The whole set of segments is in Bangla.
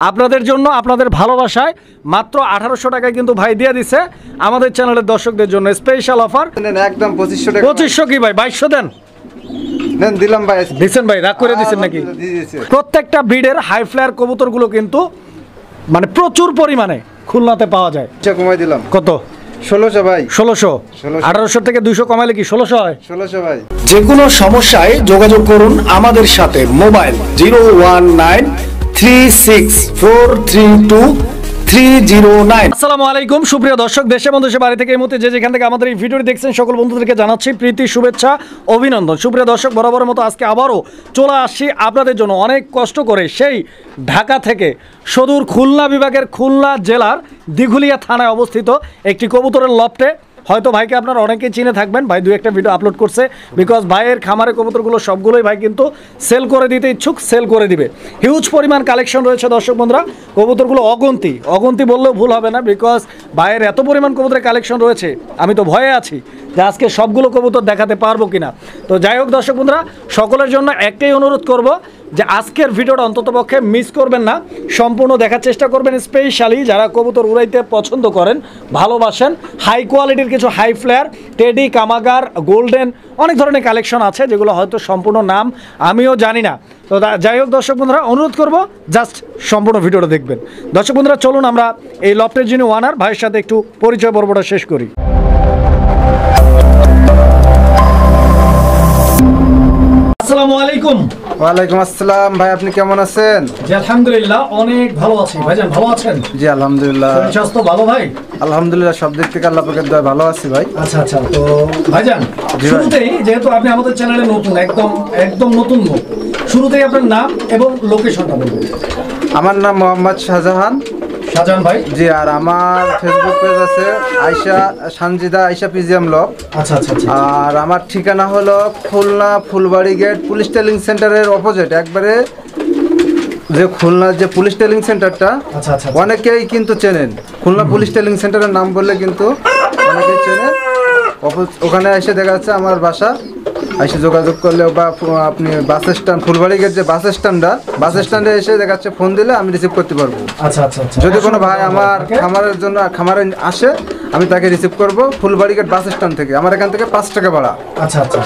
আপনাদের জন্য আপনাদের ভালোবাসায় মাত্র 1800 টাকায় কিন্তু ভাই দিয়ে দিছে আমাদের চ্যানেলের দর্শকদের জন্য স্পেশাল অফার। একদম 2500 টাকা। 2500 কি ভাই 2200 দেন। দেন দিলাম ভাই। দিছেন ভাই, রাগ করে দিছেন নাকি? প্রত্যেকটা ব্রিডের হাই ফ্লায়ার কবুতরগুলো কিন্তু মানে প্রচুর পরিমাণে খুলনাতে পাওয়া যায়। আচ্ছা কমাই দিলাম। কত? 1600 ভাই। 1600। 1800 থেকে 200 কমাইলে কি 1600 হয়? 1600 ভাই। যে কোনো সমস্যায় যোগাযোগ করুন আমাদের সাথে। মোবাইল 01936432309। আসসালামু আলাইকুম সুপ্রিয় দর্শক, দেশে এবং দেশের বাইরে থেকে এই মুহূর্তে যে যেখান থেকে আমাদের এই ভিডিওটি দেখছেন সকল বন্ধুদেরকে জানাচ্ছি প্রীতি শুভেচ্ছা অভিনন্দন। সুপ্রিয় দর্শক, বরাবরের মতো আজকে আবারও চলে আসছি আপনাদের জন্য অনেক কষ্ট করে সেই ঢাকা থেকে সুদূর খুলনা বিভাগের খুলনা জেলার দিঘুলিয়া থানায় অবস্থিত একটি কবুতরের লফটে। হয়তো ভাইকে আপনারা অনেকেই চিনে থাকবেন, ভাই দু একটা ভিডিও আপলোড করছে। বিকজ ভাইয়ের খামারে কবুতরগুলো সবগুলোই ভাই কিন্তু সেল করে দিতে ইচ্ছুক, সেল করে দিবে। হিউজ পরিমাণ কালেকশন রয়েছে দর্শক বন্ধুরা, কবুতরগুলো অগন্তি বললেও ভুল হবে না। বিকজ ভাইয়ের এত পরিমাণ কবুতরের কালেকশন রয়েছে, আমি তো ভয়ে আছি যে আজকে সবগুলো কবুতর দেখাতে পারবো কিনা। তো যাই হোক দর্শক বন্ধুরা, সকলের জন্য একটাই অনুরোধ করব যে আজকের ভিডিওটা অন্ততপক্ষে মিস করবেন না, সম্পূর্ণ দেখার চেষ্টা করবেন। স্পেশালি যারা কবুতর উড়াইতে পছন্দ করেন, ভালোবাসেন, হাই কোয়ালিটির কিছু হাই ফ্লেয়ার, টেডি, কামাগার, গোল্ডেন, অনেক ধরনের কালেকশন আছে যেগুলো হয়তো সম্পূর্ণ নাম আমিও জানি না। তো যাই হোক দর্শক বন্ধুরা, অনুরোধ করব জাস্ট সম্পূর্ণ ভিডিওটা দেখবেন। দর্শক বন্ধুরা চলুন আমরা এই লফটের যিনি ওয়ানার ভাইয়ের সাথে একটু পরিচয় পর্বটা শেষ করি। আসসালামু আলাইকুম। ওয়ালাইকুম আসসালাম ভাই, আপনি কেমন আছেন? জি আলহামদুলিল্লাহ অনেক ভালো আছি। ভাইজান ভালো আছেন? জি আলহামদুলিল্লাহ। শরীর স্বাস্থ্য ভালো ভাই? আলহামদুলিল্লাহ, সব দিক থেকে আল্লাহ পাকের দয়ায় ভালো আছি ভাই। আচ্ছা আচ্ছা। তো ভাইজান শুরুতেই যেহেতু আপনি আমাদের চ্যানেলে নতুন, একদম নতুন মুখ, শুরুতেই আপনার নাম এবং লোকেশনটা বলবেন। আমার নাম মোহাম্মদ শাহজাহান ভাই। জি, আর আমার ফেসবুক পেজ আছে আয়েশা সানজিদা আয়েশা পিজিএম লক। আচ্ছা আচ্ছা। আর আমার ঠিকানা হলো Khulna Phulbari gate police training সেন্টারের অপোজিট, একবারে যে খুলনার যে পুলিশ ট্রেনিং সেন্টারটা অনেকেই কিন্তু চেনেন। খুলনা পুলিশ ট্রেনিং সেন্টারের নাম বললে কিন্তু অনেকেই চেনেন। ওখানে এসে দেখা যাচ্ছে আমার বাসা, এসে যোগাযোগ করলে বা আপনি বাস স্ট্যান্ড ফুলবাড়ি গেট যে বাস স্ট্যান্ডে এসে দেখা যাচ্ছে ফোন দিলে আমি রিসিভ করতে পারবো। আচ্ছা আচ্ছা। যদি কোনো ভাই আমার খামারে আসে আমি তাকে রিসিভ করব ফুলবাড়ি গেট বাস স্ট্যান্ড থেকে। আমার এখান থেকে 5 টাকা ভাড়া। আচ্ছা আচ্ছা।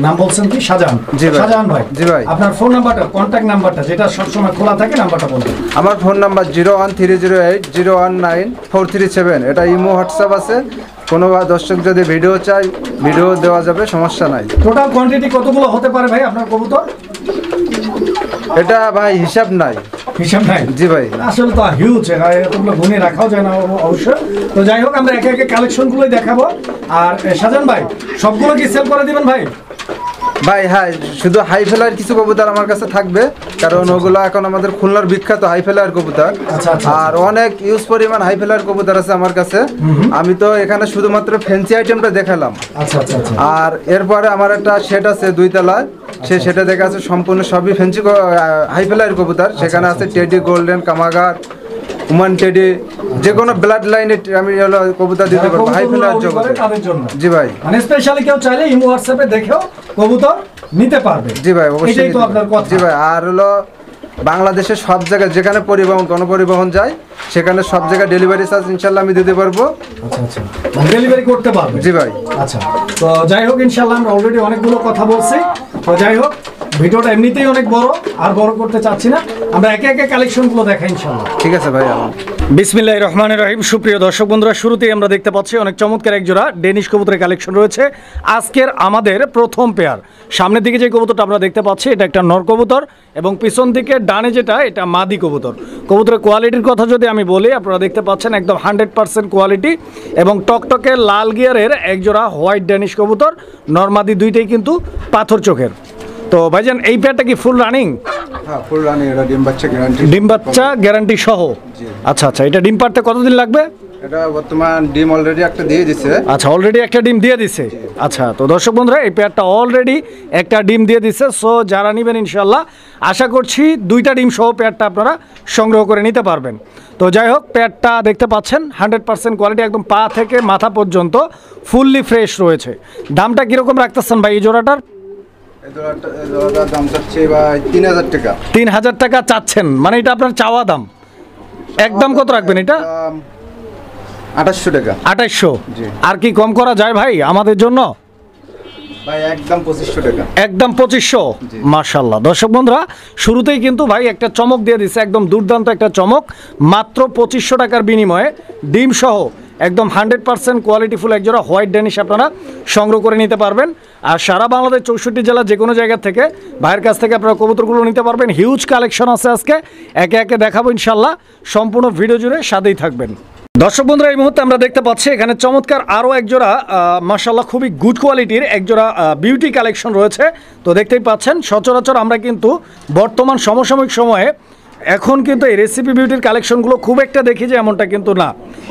নাম বলছেন কি? শাহজাহান। জি ভাই। শাহজাহান ভাই। জি ভাই। আপনার ফোন নাম্বারটা, কন্ট্যাক্ট নাম্বারটা যেটা সবসময় খোলা থাকে, নাম্বারটা বলুন। আমার ফোন নাম্বার 01308019437। এটা ইমো হোয়াটসঅ্যাপ আছে। কোনো দর্শক যদি ভিডিও চাই ভিডিও দেওয়া যাবে, সমস্যা নাই। টোটাল কোয়ান্টিটি কতগুলো হতে পারে ভাই আপনার কবুতর? এটা ভাই হিসাব নাই। হিসাব নাই? জি ভাই। আসলে তো হিউজ, এতগুলো গুনে রাখাও যায় না অবশ্য। তো যাই হোক আমরা একে একে কালেকশনগুলোই দেখাবো। আর শাহজাহান ভাই সবগুলো কি সেল করে দিবেন ভাই? ভাই হ্যাঁ, শুধু হাই ফেলার কিছু কবুতর আমার কাছে থাকবে, কারণ ওগুলো এখন আমাদের খুলনার বিখ্যাত হাই ফেলার কবুতর। আর অনেক ইউজ পরিমাণ হাই ফেলার কবুতর আছে আমার কাছে। আমি তো এখানে শুধুমাত্র ফ্যান্সি আইটেমটা দেখালাম। আর এরপরে আমার একটা শেড আছে 2 তলায়, সেই সেটা দেখা আছে সম্পূর্ণ সবই ফ্যান্সি হাই ফেলার কবুতর। সেখানে আছে টেডি, গোল্ডেন, কামাগার, উমান টেডি, যে কোনো ব্লাড লাইনে আমি কবুতর দিতে পারবো হাই ফেলার জগতে। জি ভাই। মানে স্পেশালি কেউ চাইলে ইমো হোয়াটসঅ্যাপে দেখেও কবুতর নিতে পারবে। জি ভাই অবশ্যই। এটাই তো আপনার কথা। জি ভাই। আর হলো বাংলাদেশের সব জায়গায় যেখানে গণপরিবহন যায় সেখানে সব জায়গায় ডেলিভারি চার্জ ইনশাল্লাহ আমি দিতে পারবো। আচ্ছা আচ্ছা। ডেলিভারি করতে পারবে? জি ভাই। আচ্ছা। তো যাই হোক ইনশাল্লাহ আমরা অলরেডি অনেকগুলো কথা বলছি। তো যাই হোক ভিডিওটা এমনিতেই অনেক বড়, আর বড় করতে চাচ্ছি না, আমরা একে একে কালেকশনগুলো দেখাই ইনশাল্লাহ। ঠিক আছে ভাই। বিসমিল্লাহির রহমানির রহিম। সুপ্রিয় দর্শক বন্ধুরা, শুরুতেই আমরা দেখতে পাচ্ছি অনেক চমৎকার এক জোড়া ডেনিশ কবুতরের কালেকশন রয়েছে। আজকের আমাদের প্রথম পেয়ার। সামনের দিকে যে কবুতরটা আমরা দেখতে পাচ্ছি এটা একটা নর কবুতর, এবং পিছন দিকে ডানে যেটা এটা মাদি কবুতর। কবুতরের কোয়ালিটির কথা যদি আমি বলি, আপনারা দেখতে পাচ্ছেন একদম 100% কোয়ালিটি, এবং টকটকে লাল গিয়ারের এক জোড়া হোয়াইট ডেনিশ কবুতর। নরমাদি দুইটাই কিন্তু পাথর চোখের। তো ভাইজান এই পেয়ারটা কি ফুল রানিং? হ্যাঁ ফুল রানিং। এটা ডিম বাচ্চা গ্যারান্টি। ডিম বাচ্চা গ্যারান্টি সহ? আচ্ছা আচ্ছা। এটা ডিম পাড়তে কতদিন লাগবে? এটা বর্তমান ডিম অলরেডি একটা দিয়ে দিছে। আচ্ছা, অলরেডি একটা ডিম দিয়ে দিছে। আচ্ছা, তো দর্শক বন্ধুরা এই পেয়ারটা অলরেডি একটা ডিম দিয়ে দিছে। সো যারা নেবেন ইনশাল্লাহ আশা করছি 2টা ডিম সহ পেয়ারটা আপনারা সংগ্রহ করে নিতে পারবেন। তো যাই হোক পেয়ারটা দেখতে পাচ্ছেন 100% কোয়ালিটি, একদম পা থেকে মাথা পর্যন্ত ফুললি ফ্রেশ রয়েছে। দামটা কীরকম রাখতেছেন ভাই এই জোড়াটার? এই জোড়াটার দাম চাচ্ছি ভাই 3000 টাকা। 3000 টাকা চাচ্ছেন, মানে এটা আপনার চাওয়া দাম। একদম কত রাখবেন এটা? 2800 টাকা। 2800। জি। আর কি কম করা যায় ভাই আমাদের জন্য? ভাই একদম 2500 টাকা। একদম 2500। জি। মাশাআল্লাহ। দর্শক বন্ধুরা, শুরুতেই কিন্তু ভাই একটা চমক দিয়ে দিচ্ছে, একদম দুর্দান্ত একটা চমক। মাত্র 2500 টাকার বিনিময়ে ডিম সহ একদম 100% কোয়ালিটিফুল একজোড়া হোয়াইট ড্যানিশ আপনারা সংগ্রহ করে নিতে পারবেন। আর সারা বাংলাদেশ 64 জেলা যে কোনো জায়গা থেকে ভাইয়ের কাছ থেকে আপনারা কবুতরগুলো নিতে পারবেন। হিউজ কালেকশন আছে আজকে, একে একে দেখাবো ইনশাল্লাহ। সম্পূর্ণ ভিডিও জুড়ে সাথেই থাকবেন। দর্শক বন্ধুরা, এই মুহূর্তে আমরা দেখতে পাচ্ছি এখানে চমৎকার আরও একজোড়া মাশাআল্লাহ খুবই গুড কোয়ালিটির একজোড়া বিউটি কালেকশন রয়েছে। তো দেখতেই পাচ্ছেন, সচরাচর আমরা কিন্তু বর্তমান সমসাময়িক সময়ে এখন কিন্তু এই রেসিপি বিউটির কালেকশনগুলো খুব একটা দেখি যে, এমনটা কিন্তু না।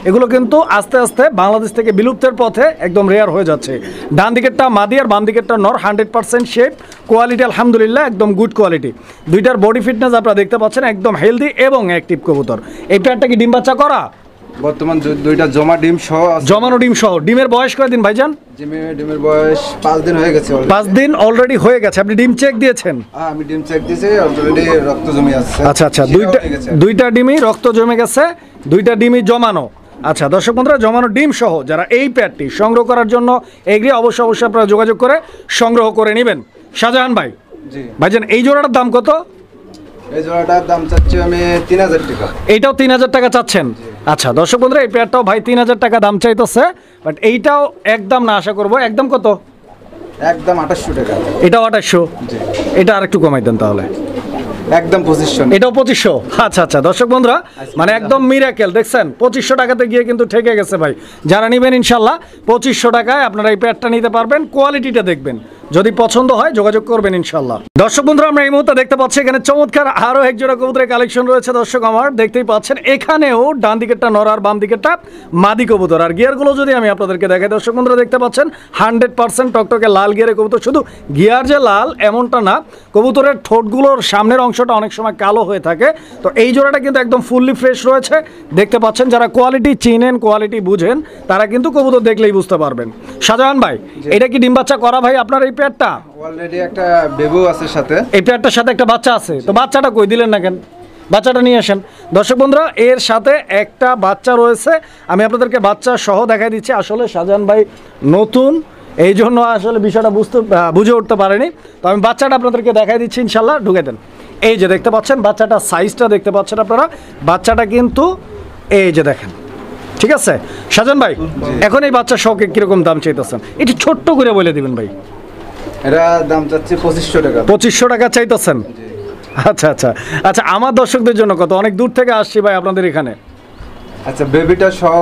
এগুলো কিন্তু আস্তে আস্তে বাংলাদেশ থেকে বিলুপ্তের পথে একদম রেয়ার হয়ে যাচ্ছে। ডান দিকেরটা মাদি আর বাম দিকেরটা নর, 100% শেপ, কোয়ালিটি আলহামদুলিল্লাহ একদম গুড কোয়ালিটি। দুইটার বডি ফিটনেস আপনারা দেখতে পাচ্ছেন, একদম হেলদি এবং অ্যাক্টিভ কবুতর। এই পেয়ারটা কি ডিম বাচ্চা করা? বর্তমান দুইটা জমা ডিম সহ আছে। জমানো ডিম সহ। ডিমের বয়স কয়দিন ভাইজান? ডিমের বয়স 5 দিন হয়ে গেছে। 5 দিন অলরেডি হয়ে গেছে। আপনি ডিম চেক দিয়েছেন? আমি ডিম চেক দিয়েছি, অলরেডি রক্ত জমে আছে। আচ্ছা আচ্ছা, দুইটা ডিমই রক্ত জমে গেছে, দুইটা ডিমই জমানো। আচ্ছা দর্শক বন্ধুরা, জমানো ডিম সহ যারা এই পেয়ারটি সংগ্রহ করার জন্য এগ্রি, অবশ্যই আপনারা যোগাযোগ করে সংগ্রহ করে নেবেন। শাহজাহান ভাই, জি ভাইজান এই জোড়াটার দাম কত? এই জোড়াটার দাম চাচ্ছি আমি 3000 টাকা। এইটাও 3000 টাকা চাচ্ছেন? আচ্ছা দর্শক বন্ধুরা, এই পেয়ারটাও ভাই 3000 টাকা দাম চাইতেছে, বাট এইটাও একদম না, আশা করবো একদম কত? একদম 2800 টাকা। এটাও 2800। জি। এটা আর একটু কমাই দেন তাহলে। একদম 2500। এটাও 2500। আচ্ছা আচ্ছা দর্শক বন্ধুরা, মানে একদম মিরাকেল দেখছেন, 2500 টাকাতে গিয়ে কিন্তু ঠেকে গেছে ভাই। যারা নেবেন ইনশাল্লাহ 2500 টাকায় আপনারা এই প্যাডটা নিতে পারবেন। কোয়ালিটিটা দেখবেন, যদি পছন্দ হয় যোগাযোগ করবেন ইনশাল্লাহ। দর্শক বন্ধুরা, আমরা এই মুহূর্তে দেখতে পাচ্ছি এখানে চমৎকার আরও এক জোড়া কবুতরের কালেকশন রয়েছে। দর্শক আমার দেখতেই পাচ্ছেন, এখানেও ডান দিকেরটা নর আর বাম দিকেরটা মাদি কবুতর। আর গিয়ারগুলো যদি আমি আপনাদেরকে দেখাই, দর্শক বন্ধুরা দেখতে পাচ্ছেন 100% টকটকে লাল গিয়ারের কবুতর। শুধু গিয়ার যে লাল এমনটা না, কবুতরের ঠোঁটগুলোর সামনের অংশটা অনেক সময় কালো হয়ে থাকে। তো এই জোড়াটা কিন্তু একদম ফুললি ফ্রেশ রয়েছে। দেখতে পাচ্ছেন, যারা কোয়ালিটি চিনেন, কোয়ালিটি বুঝেন, তারা কিন্তু কবুতর দেখলেই বুঝতে পারবেন। শাহজাহান ভাই, এটা কি ডিম বাচ্চা করা ভাই আপনার এই পেয়ারটা? অলরেডি একটা বেবু আছে সাথে। এই পেয়ারটার সাথে একটা বাচ্চা আছে, তো বাচ্চাটা কই দিলেন না কেন? বাচ্চাটা নিয়ে আসেন। দর্শক বন্ধুরা, এর সাথে একটা বাচ্চা রয়েছে, আমি আপনাদেরকে বাচ্চা সহ দেখাই দিচ্ছি। আসলে শাহজাহান ভাই নতুন, এই জন্য আসলে বিষয়টা বুঝে উঠতে পারেনি। তো আমি বাচ্চাটা আপনাদেরকে দেখাই দিচ্ছি ইনশাল্লাহ। ঢুকে দেন। এই যে দেখতে পাচ্ছেন বাচ্চাটা, সাইজটা দেখতে পাচ্ছেন আপনারা। বাচ্চাটা কিন্তু এই যে দেখেন, ঠিক আছে শাহজাহান ভাই? এখন এই বাচ্চা সহকে কিরকম দাম চাইতেছেন একটু ছোট্ট করে বলে দিবেন ভাই। এটা দাম চাচ্ছি 2500 টাকা। 2500 টাকা চাইতেছেন? আচ্ছা আচ্ছা আচ্ছা, আমার দর্শকদের জন্য কত? অনেক দূর থেকে আসছি ভাই আপনাদের এখানে। আচ্ছা, বেবিটা সহ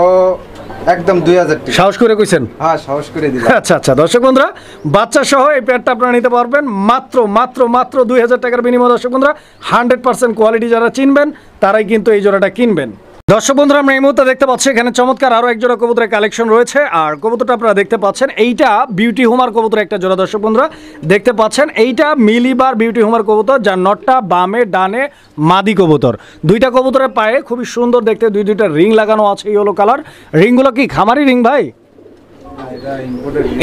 একদম 2000 টাকা। সাহস করে কইছেন? হ্যাঁ, সাহস করে দিলাম। আচ্ছা আচ্ছা দর্শক বন্ধুরা, বাচ্চা সহ এই পেয়ারটা আপনারা নিতে পারবেন মাত্র মাত্র মাত্র 2000 টাকার বিনিময়ে। দর্শক বন্ধুরা, 100% কোয়ালিটি যারা চিনবেন তারাই কিন্তু এই জোড়াটা কিনবেন। দর্শক বন্ধুরা, আমরা এই মুহূর্তে দেখতে পাচ্ছি এখানে চমৎকার আরও এক জোড়া কবুতরের কালেকশন রয়েছে। আর কবুতরটা আপনারা দেখতে পাচ্ছেন, এইটা বিউটি হোমার কবুতর একটা জোড়া। দর্শক বন্ধুরা দেখতে পাচ্ছেন, এইটা মিলিবার বিউটি হোমার কবুতর, যার নটটা বামে ডানে মাদি কবুতর। দুইটা কবুতরের পায়ে খুবই সুন্দর দেখতে দুইটা রিং লাগানো আছে, ইয়েলো কালার। রিংগুলো কি খামারি রিং ভাই?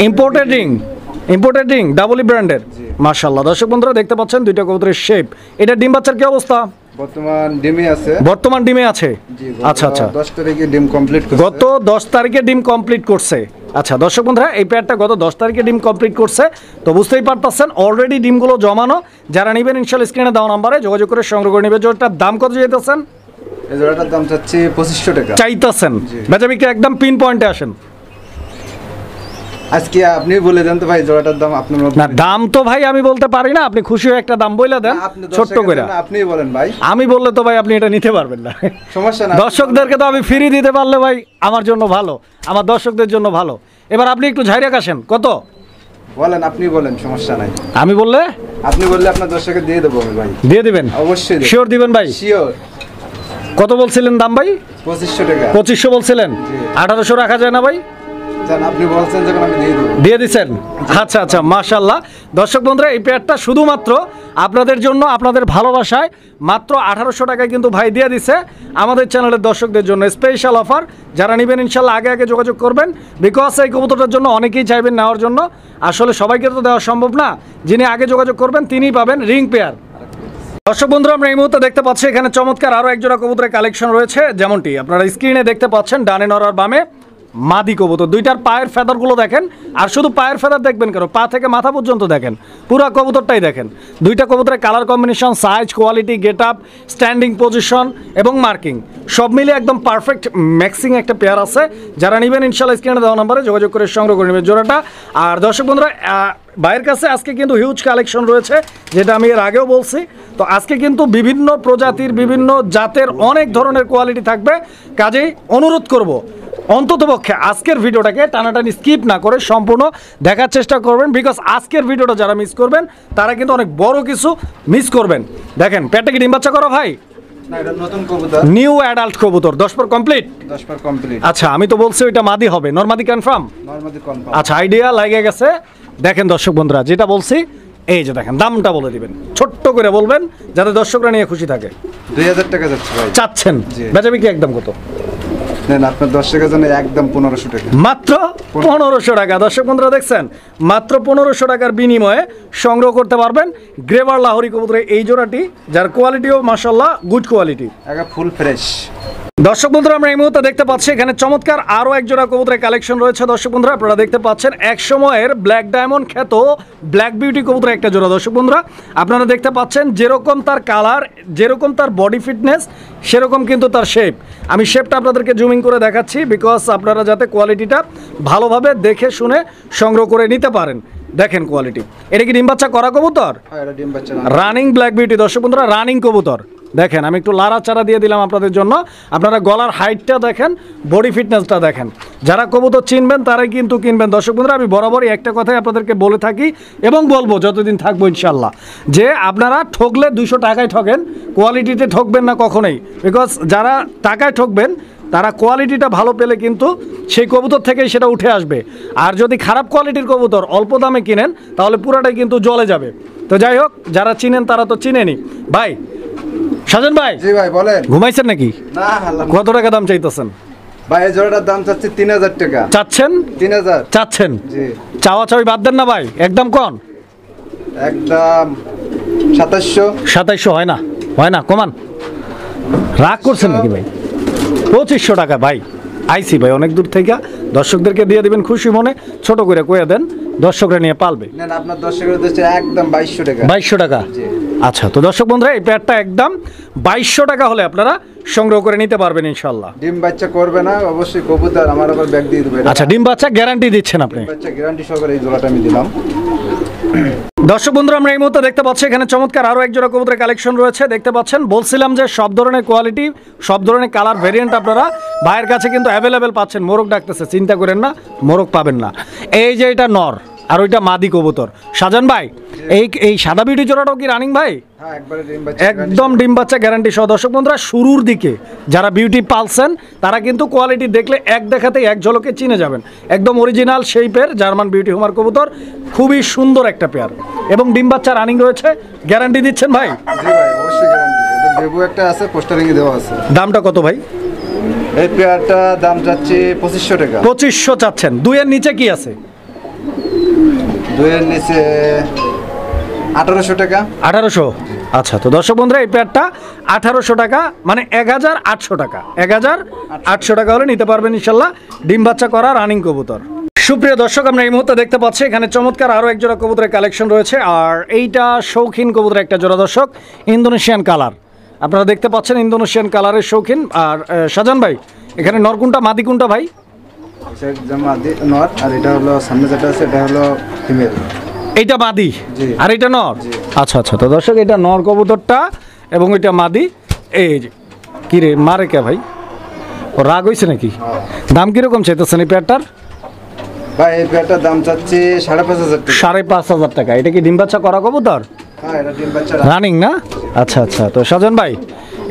Imported ring. ইম্পোর্টেড রিং, ডাবলি ব্র্যান্ডের। মাশাআল্লাহ দর্শক বন্ধুরা দেখতে পাচ্ছেন দুইটা কবুতরের শেপ। এটা ডিম বাচ্চার কি অবস্থা? বর্তমান ডিমে আছে। বর্তমান ডিমে আছে? আচ্ছা আচ্ছা, 10 তারিখে ডিম কমপ্লিট করছে। গত 10 তারিখে ডিম কমপ্লিট করছে। আচ্ছা দর্শক বন্ধুরা, এই পেয়ারটা গত 10 তারিখে ডিম কমপ্লিট করছে। তো বুঝতেই পারতেছেন অলরেডি ডিমগুলো জমানো। যারা নেবেন ইনশাআল্লাহ স্ক্রিনে দেওয়া নাম্বারে যোগাযোগ করে সংগ্রহ করে নেবেন। জোড়াটার দাম কত চাইতেছেন? এই জোড়াটার দাম চাচ্ছি 2500 টাকা চাইতেছেন। বেচা বিক্রি একদম পিন পয়েন্টে আসেন। আজকে আপনি বলে দেন তো ভাই, জোড়াটার দাম আপনার মত। না, দাম তো ভাই আমি বলতে পারি না, আপনি খুশি হয়ে একটা দাম বলে দেন ছোট্ট করে। আপনি বলেন ভাই। আমি বললে তো ভাই আপনি এটা নিতে পারবেন না। সমস্যা না, দর্শকদেরকে তো আমি ফ্রি দিতে পারলে ভাই আমার জন্য ভালো, আমার দর্শকদের জন্য ভালো। এবার আপনি একটু ঝাইরে কাশেন, কত বলেন? আপনি বলেন, সমস্যা নাই। আমি বললে? আপনি বললে আপনার দর্শকে দিয়ে দেবো ভাই। দিয়ে দিবেন? অবশ্যই শিওর দিবেন ভাই? শিওর। কত বলছিলেন দাম ভাই? 2500 টাকা। 2500 বলছিলেন? 1800 রাখা যায় না ভাই? আপনি বলছেন যখন আমি দিয়ে দেবো। দিয়ে দিচ্ছেন? আচ্ছা আচ্ছা, মাশাআল্লাহ। দর্শক বন্ধুরা, এই পেয়ারটা শুধুমাত্র আপনাদের জন্য আপনাদের ভালোবাসায় মাত্র 1800 টাকায় কিন্তু ভাই দিয়ে দিছে আমাদের চ্যানেলের দর্শকদের জন্য স্পেশাল অফার। যারা নেবেন ইনশাল্লাহ আগে আগে যোগাযোগ করবেন, বিকজ এই কবুতরটার জন্য অনেকেই চাইবেন নেওয়ার জন্য। আসলে সবাইকে তো দেওয়া সম্ভব না, যিনি আগে যোগাযোগ করবেন তিনিই পাবেন রিং পেয়ার। দর্শক বন্ধুরা, আমরা এই মুহূর্তে দেখতে পাচ্ছি এখানে চমৎকার আরও একজোড়া কবুতরের কালেকশন রয়েছে, যেমনটি আপনারা স্ক্রিনে দেখতে পাচ্ছেন ডানে নর আর বামে মাদি কবুতর। দুইটার পায়ের ফেদারগুলো দেখেন, আর শুধু পায়ের ফেদার দেখবেন কেন, পা থেকে মাথা পর্যন্ত দেখেন, পুরো কবুতরটাই দেখেন। দুইটা কবুতরের colour combination, size, quality, get up, standing position এবং মার্কিং সব মিলিয়ে একদম পারফেক্ট ম্যাক্সিং একটা পেয়ার আছে। যারা নেবেন ইনশাল্লাহ স্ক্রিনে দেওয়া নাম্বারে যোগাযোগ করে সংগ্রহ করে নেবেন জোড়াটা। আর দর্শক বন্ধুরা, ভাইয়ের কাছে আজকে কিন্তু হিউজ কালেকশন রয়েছে, যেটা আমি এর আগেও বলছি। তো আজকে কিন্তু বিভিন্ন প্রজাতির বিভিন্ন জাতের অনেক ধরনের কোয়ালিটি থাকবে, কাজেই অনুরোধ করব অন্ততপক্ষে আজকের ভিডিওটাকে টানাটানি স্কিপ না করে সম্পূর্ণ দেখার চেষ্টা করবেন, বিকজ আজকের ভিডিওটা যারা মিস করবেন তারা কিন্তু অনেক বড় কিছু মিস করবেন। দেখেন পেটটা কি ডিম বাচ্চা করা ভাই? না, এটা নতুন কবুতর, নিউ অ্যাডাল্ট কবুতর, 10 পর কমপ্লিট। 10 পর কমপ্লিট। আচ্ছা, আমি তো বলছি ওইটা মাদি হবে, নরমাদি কনফার্ম? নরমাদি কনফার্ম। আচ্ছা, আইডিয়া লাগে গেছে। দেখেন দর্শক বন্ধুরা, যেটা বলছি এই যে দেখেন, দামটা বলে দিবেন ছোট্ট করে বলবেন যাতে দর্শকরা নিয়ে খুশি থাকে। 2000 টাকা যাচ্ছে ভাই। চাচ্ছেন? বেচাবি কি একদম কত? নেন আপনার দর্শকের জন্য একদম 1500 টাকা। মাত্র 1500 টাকা। দর্শক বন্ধুরা দেখছেন, মাত্র 1500 টাকার বিনিময়ে সংগ্রহ করতে পারবেন গ্রেভার লাহোরি কবুতরের এই জোড়াটি, যার কোয়ালিটিও মাশাআল্লাহ গুড কোয়ালিটি, একদম ফুল ফ্রেশ। দর্শক বন্ধুরা, আমরা এই মুহূর্তে দেখতে পাচ্ছি এখানে চমৎকার আরও এক জোড়া কবুতরের কালেকশন রয়েছে। দর্শক বন্ধুরা, আপনারা দেখতে পাচ্ছেন এক সময়ের ব্ল্যাক ডায়মন্ড খ্যাত ব্ল্যাক বিউটি কবুতরের একটা জোড়া। দর্শক বন্ধুরা, আপনারা দেখতে পাচ্ছেন যেরকম তার কালার, যেরকম তার বডি ফিটনেস, সেরকম কিন্তু তার শেপ। আমি শেপটা আপনাদেরকে জুমিং করে দেখাচ্ছি, বিকজ আপনারা যাতে কোয়ালিটিটা ভালোভাবে দেখে শুনে সংগ্রহ করে নিতে পারেন। দেখেন কোয়ালিটি, এটা কি ডিম বাচ্চা করা কবুতর? Running black beauty. দর্শক বন্ধুরা, রানিং কবুতর দেখেন, আমি একটু লাড়াচাড়া দিয়ে দিলাম আপনাদের জন্য। আপনারা গলার হাইটটা দেখেন, বডি ফিটনেসটা দেখেন। যারা কবুতর চিনবেন তারাই কিন্তু কিনবেন। দর্শক বন্ধুরা, আমি বরাবরই একটা কথাই আপনাদেরকে বলে থাকি এবং বলবো যতদিন থাকবো ইনশাল্লাহ, যে আপনারা ঠকলে 200 টাকায় ঠকেন, কোয়ালিটিতে ঠকবেন না কখনোই। বিকজ যারা টাকায় ঠকবেন তারা কোয়ালিটিটা ভালো পেলে কিন্তু সেই কবুতর থেকেই সেটা উঠে আসবে। আর যদি খারাপ কোয়ালিটির কবুতর অল্প দামে কিনেন তাহলে পুরাটাই কিন্তু জ্বলে যাবে। তো যাই হোক, যারা চিনেন তারা তো চিনেনি। ভাই সাজান ভাই। জি ভাই বলেন। ঘুমাইছেন নাকি? না। কত টাকা দাম চাইতেছেন ভাই? এই জোড়াটার দাম চাচ্ছি 3000 টাকা। চাচ্ছেন? 3000 চাচ্ছেন? জি। চাওয়া চাওয়ি বাদ দেন না ভাই, একদম কোন? একদম 2700। 2700 হয় না? হয় না, কমান। রাগ করছেন নাকি ভাই? 2500 টাকা ভাই। আইসি ভাই অনেক দূর থেকে, দর্শকদেরকে দিয়ে দিবেন খুশি মনে, ছোট করে কয়ে দেন, দর্শকরা নিয়ে পালবে। নেন আপনার দর্শকের উদ্দেশ্যে একদম 2200 টাকা। 2200 টাকা। আচ্ছা, তো দর্শক বন্ধুরা, এই পেয়ারটা একদম 2200 টাকা হলে আপনারা সংগ্রহ করে নিতে পারবেন ইনশাল্লাহ। ডিম বাচ্চা করবে না অবশ্যই কবুতর, আমার আবার ব্যাগ দিয়ে দেবে। আচ্ছা, ডিম বাচ্চা গ্যারান্টি দিচ্ছেন আপনি? ডিম বাচ্চা গ্যারান্টি সহকারে এই জোড়াটা আমি দিলাম। দর্শক বন্ধুরা, আমরা এই মুহূর্তে দেখতে পাচ্ছি এখানে চমৎকার আরও এক জোড়া কবুতরের কালেকশন রয়েছে। দেখতে পাচ্ছেন, বলছিলাম যে সব ধরনের কোয়ালিটি, সব ধরনের কালার ভেরিয়েন্ট আপনারা ভাইয়ের কাছে কিন্তু অ্যাভেলেবেল পাচ্ছেন। মোরগ ডাকতেছে, চিন্তা করেন না, মোরগ পাবেন না। এই যে এটা নর আর ওইটা মাদি কবুতর। সাজান ভাই, এই সাদা বিউটি জোড়াটাও কি রানিং ভাই? হ্যাঁ, একবারে ডিম বাচ্চা, একদম ডিম বাচ্চা গ্যারান্টি সহ। দর্শক বন্ধুরা, শুরুর দিকে যারা বিউটি পালছেন তারা কিন্তু কোয়ালিটি দেখলে এক দেখাতে এক ঝলকে চিনে যাবেন। একদম অরিজিনাল শেপের জার্মান বিউটি হোমার কবুতর, খুবই সুন্দর একটা পেয়ার এবং ডিম বাচ্চা রানিং রয়েছে। গ্যারান্টি দিচ্ছেন ভাই? জি ভাই, অবশ্যই গ্যারান্টি। এটা বেবু একটা আছে, পোস্টারিং দেওয়া আছে। দামটা কত ভাই? এই পেয়ারটা দাম যাচ্ছে 2500 টাকা। 2500 চাচ্ছেন। দুইয়ের নিচে কি আছে? দুইয়ের নিচে 1800 টাকা। 1800। আচ্ছা, তো দর্শক বন্ধুরা, এই পেয়ারটা 1800 টাকা, মানে 1800 টাকা। 1800 টাকা হলে নিতে পারবেন ইনশাল্লাহ ডিম বাচ্চা করা রানিং কবুতর। সুপ্রিয় দর্শক, আমরা এই মুহূর্তে দেখতে পাচ্ছি এখানে চমৎকার আরও এক জোড়া কবুতরের কালেকশন রয়েছে। আর এইটা শৌখিন কবুতরের একটা জোড়া দর্শক, ইন্দোনেশিয়ান কালার। আপনারা দেখতে পাচ্ছেন ইন্দোনেশিয়ান কালারের শৌখিন। আর শাহজাহান ভাই, এখানে নর কোনটা মাদি কোনটা ভাই? মাদি নর, আর এটা হলো সামনে যেটা আছে এটা হলো ফিমেল। এইটা মাদি আর এটা নর? আচ্ছা আচ্ছা, তো দর্শক, এটা নর কবুতরটা এবং এটা মাদি। এই যে কি রে মারে কে ভাই, ও রাগ হয়েছে নাকি? দাম কিরকম চাইতেছেন এই পেয়ারটার? ভাই এই পেয়ারটার দাম চাচ্ছি 5500 টাকা। 5500 টাকা। এটা কি ডিম বাচ্চা করা কবুতর? হ্যাঁ, এটা ডিম বাচ্চা রানিং না? আচ্ছা আচ্ছা, তো শাহজাহান ভাই,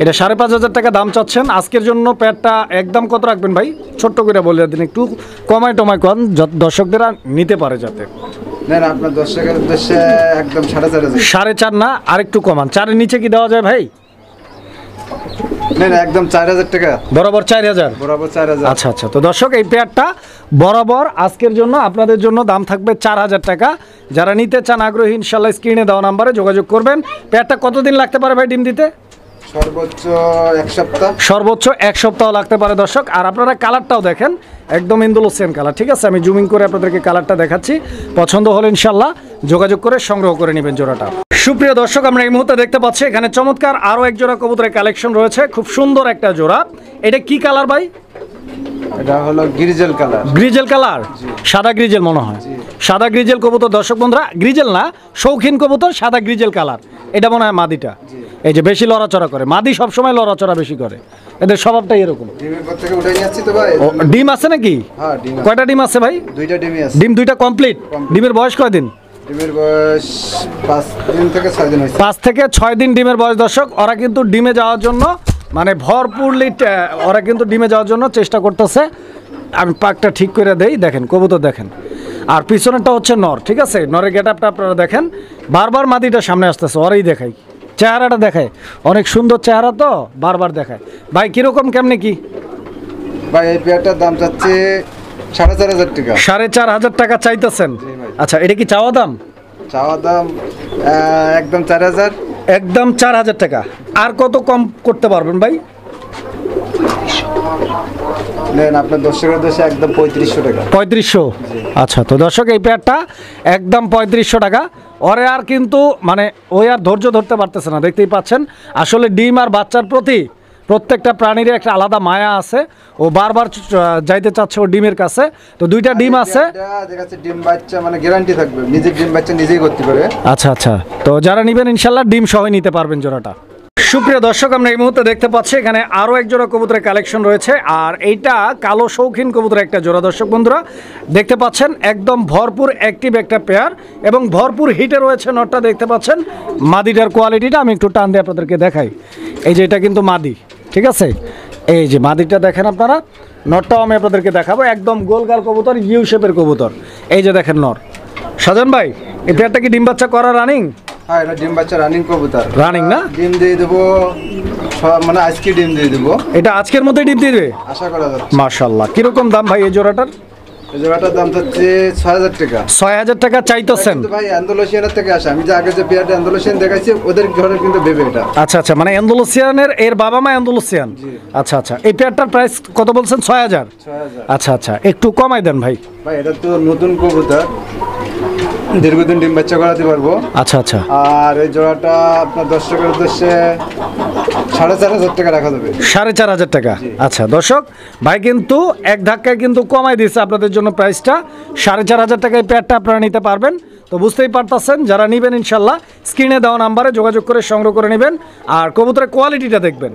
এটা 5500 টাকা দাম চাচ্ছেন। আজকের জন্য পেয়ারটা একদম কত রাখবেন ভাই? ছোট্ট করে বলে দিন, একটু কমায় টমায় কন, দর্শকদেরা নিতে পারে যাতে। নেন আপনার দর্শকের উদ্দেশ্যে একদম 4.5 4.5 না, আরেকটু কমান, 4-এর নিচে কি দেওয়া যায় ভাই? নেন একদম 4,000 টাকা, বরাবর 4,000। বরাবর 4,000। আচ্ছা আচ্ছা, তো দর্শক এই পেয়ারটা বরাবর আজকের জন্য আপনাদের জন্য দাম থাকবে 4,000 টাকা। যারা নিতে চান আগ্রহী ইনশাল্লাহ স্ক্রিনে দেওয়া নাম্বারে যোগাযোগ করবেন। পেয়ারটা কতদিন লাগতে পারে ভাই ডিম দিতে? সর্বোচ্চ 1 সপ্তাহ। সর্বোচ্চ 1 সপ্তাহ লাগতে পারে দর্শক। আর আপনারা কালারটাও দেখেন, একদম ইন্দোলসিয়ান কালার, ঠিক আছে? আমি জুমিং করে আপনাদেরকে কালারটা দেখাচ্ছি। পছন্দ হলে ইনশাল্লাহ যোগাযোগ করে সংগ্রহ করে নেবেন জোড়াটা। সুপ্রিয় দর্শক, আমরা এই মুহূর্তে দেখতে পাচ্ছি এখানে চমৎকার আরও এক জোড়া কবুতরের কালেকশন রয়েছে, খুব সুন্দর একটা জোড়া। এটা কি কালার ভাই? এটা হলো গ্রিজেল কালার। গ্রিজেল কালার, সাদা গ্রিজেল মনে হয়। সাদা গ্রিজেল কবুতর দর্শক বন্ধুরা, গ্রিজেল না, শৌখিন কবুতর, সাদা গ্রিজেল কালার। এটা মনে হয় মাদিটা, এই যে বেশি লড়াচড়া করে। মাদি সবসময় লড়াচড়া বেশি করে, এদের স্বভাবটাই এরকম। ডিমের পর থেকে উঠে নিয়ে আসছি তো ভাই। ও, ডিম আছে নাকি? হ্যাঁ ডিম। কয়টা ডিম আছে ভাই? 2টা ডিমই আছে। ডিম 2টা কমপ্লিট। ডিমের বয়স কয়দিন? ডিমের বয়স 5 দিন থেকে 6 দিন হয়েছে। 5 থেকে 6 দিন ডিমের বয়স দর্শক। ওরা কিন্তু ডিমে যাওয়ার জন্য মানে ভরপুরলি ওরা কিন্তু ডিমে যাওয়ার জন্য চেষ্টা করতেছে। আমি পাকটা ঠিক করে দেই, দেখেন কবুতর দেখেন। আর পিছনেরটা হচ্ছে নর, ঠিক আছে? নরের গেটআপটা আপনারা দেখেন, বারবার মাদিটা সামনে আসতেছে, ওরাই দেখাই, চেহারাটা দেখায়, অনেক সুন্দর চেহারা তো বারবার দেখায়। ভাই কিরকম কেমনে কি? ভাই এই পেয়ারটার দাম চাচ্ছে 4,500 টাকা। 4,500 টাকা চাইতেছেন? জি ভাই। আচ্ছা, এটা কি চাওয়া দাম? চাওয়া দাম একদম 4,000। একদম 4,000 টাকা। আর কত কম করতে পারবেন ভাই? নেন আপনার দর্শকের উদ্দেশ্যে একদম 3500 টাকা। 3500? আচ্ছা, তো দর্শক এই পেয়ারটা একদম 3500 টাকা। ওরে আর কিন্তু মানে ওই আর ধৈর্য ধরতে পারতেছে না, দেখতেই পাচ্ছেন। আসলে ডিম আর বাচ্চার প্রতি প্রত্যেকটা প্রাণীর একটা আলাদা মায়া আছে। ও বারবার যাইতে চাচ্ছে ও ডিমের কাছে। তো 2টা ডিম আছে। দেখাচ্ছে ডিম বাচ্চা মানে গ্যারান্টি থাকবে, নিজে ডিম বাচ্চা নিজেই করতে পারে। আচ্ছা আচ্ছা, তো যারা নেবেন ইনশাল্লাহ ডিম সহই নিতে পারবেন জোড়াটা। সুপ্রিয় দর্শক, আমরা এই মুহূর্তে দেখতে পাচ্ছি এখানে আরও এক জোড়া কবুতরের কালেকশন রয়েছে। আর এইটা কালো শৌখিন কবুতরের একটা জোড়া দর্শক বন্ধুরা, দেখতে পাচ্ছেন একদম ভরপুর অ্যাক্টিভ একটা পেয়ার এবং ভরপুর হিটে রয়েছে নটটা, দেখতে পাচ্ছেন। মাদিটার কোয়ালিটিটা আমি একটু টান দিয়ে আপনাদেরকে দেখাই। এই যে এটা কিন্তু মাদি, ঠিক আছে? এই যে মাদিটা দেখেন আপনারা, নটটাও আমি আপনাদেরকে দেখাবো। একদম গোলগাল কবুতর, ইউ শেপের কবুতর। এই যে দেখেন নর। সাজান ভাই, এই পেয়ারটা কি ডিম বাচ্চা করা রানিং? হ্যাঁ এটা ডিম বাচ্চা রানিং কবুতর। রানিং না? ডিম দিয়ে দেবো মানে আজকে ডিম দিয়ে দেবো। এটা আজকের মধ্যে ডিম দিয়ে দেবে আশা করা যাচ্ছে। মাশাআল্লাহ। কিরকম দাম ভাই এই জোড়াটার? এই জোড়াটার দাম হচ্ছে 6,000 টাকা। 6,000 টাকা চাইতেছেন? কিন্তু ভাই আন্দোলসিয়ানের থেকে আসে। আমি যে আগে যে পেয়ারটা আন্দোলসিয়ান দেখাইছি ওদের ঘরে কিন্তু বেবে এটা। আচ্ছা আচ্ছা, মানে অ্যান্ডালুসিয়ানের এর বাবা মা অ্যান্ডালুসিয়ান। আচ্ছা আচ্ছা, এই পেয়ারটার প্রাইস কত বলছেন? 6,000? 6,000। আচ্ছা আচ্ছা, একটু কমাই দেন ভাই। ভাই এটা তো নতুন কবুতর, দীর্ঘদিন ডিম বাচ্চা করাতে পারবো। আচ্ছা আচ্ছা, আর এই জোড়াটা আপনার দর্শকের উদ্দেশ্যে 4,500 টাকা রাখা যাবে। 4,500 টাকা। আচ্ছা দর্শক, ভাই কিন্তু এক ধাক্কায় কিন্তু কমাই দিয়েছে আপনাদের জন্য প্রাইসটা। 4,500 টাকায় পেয়ারটা আপনারা নিতে পারবেন। তো বুঝতেই পারতেছেন, যারা নেবেন ইনশাল্লাহ স্ক্রিনে দেওয়া নাম্বারে যোগাযোগ করে সংগ্রহ করে নেবেন আর কবুতরের কোয়ালিটিটা দেখবেন।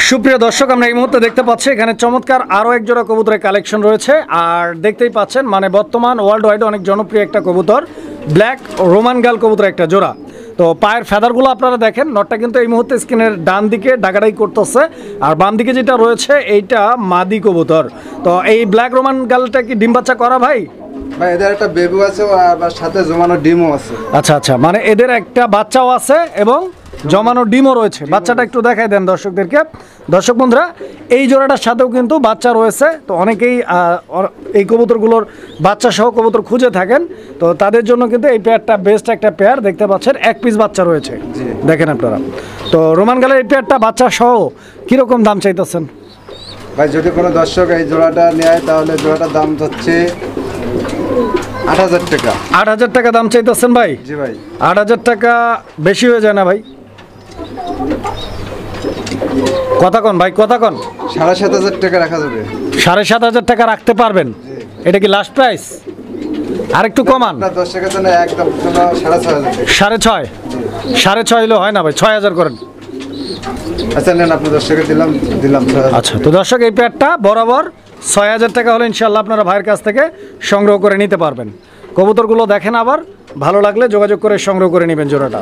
সুপ্রিয় দর্শক, আমরা এই মুহূর্তে দেখতে পাচ্ছি এখানে চমৎকার আরও এক জোড়া কবুতরের কালেকশন রয়েছে। আর দেখতেই পাচ্ছেন মানে বর্তমান ওয়ার্ল্ড ওয়াইড অনেক জনপ্রিয় একটা কবুতর, ব্ল্যাক রোমান গাল কবুতর একটা জোড়া। তো পায়ের ফেদারগুলো আপনারা দেখেন, নটটা কিন্তু এই মুহূর্তে স্ক্রিনের ডান দিকে ডাগাডাই করতেছে। আর বাম দিকে যেটা রয়েছে এইটা মাদি কবুতর। তো এই ব্ল্যাক রোমান গালটা কি ডিম বাচ্চা করা ভাই? ভাই এদের একটা বেবু আছে আর সাথে জমানো ডিমও আছে। আচ্ছা আচ্ছা, মানে এদের একটা বাচ্চাও আছে এবং জমানো ডিমও রয়েছে। বাচ্চাটা একটু দেখাই দেন দর্শকদেরকে। দর্শক বন্ধুরা, এই জোড়াটার সাথেও কিন্তু বাচ্চা রয়েছে। তো অনেকেই এই কবুতরগুলোর বাচ্চা সহ কবুতর খুঁজে থাকেন, তো তাদের জন্য কিন্তু এই পেয়ারটা বেস্ট একটা পেয়ার। দেখতে পাচ্ছেন এক পিস বাচ্চা রয়েছে, দেখেন আপনারা। তো রোমান গালের এই পেয়ারটা বাচ্চা সহ কীরকম দাম চাইতেছেন ভাই? যদি কোনো দর্শক এই জোড়াটা নেয় তাহলে জোড়াটার দাম হচ্ছে 8,000 টাকা। 8,000 টাকা দাম চাইতেছেন ভাই? জি ভাই। 8,000 টাকা বেশি হয়ে যায় না ভাই? কথা কন ভাই, কথা কন। 7,500 টাকা রাখা যাবে। 7,500 টাকা রাখতে পারবেন? এটা কি লাস্ট প্রাইস? আর একটু কমান। আপনার দর্শকের জন্য একদম 6,500 টাকা। 6.5? 6.5 হলে হয় না ভাই, 6,000 করেন। আচ্ছা নেন, আপনার দর্শকের দিলাম 6,000। আচ্ছা, তো দর্শক এই পেয়ারটা বরাবর 6,000 টাকা হলে ইনশাল্লাহ আপনারা ভাইয়ের কাছ থেকে সংগ্রহ করে নিতে পারবেন। কবুতরগুলো দেখেন, আবার ভালো লাগলে যোগাযোগ করে সংগ্রহ করে নেবেন জোড়াটা।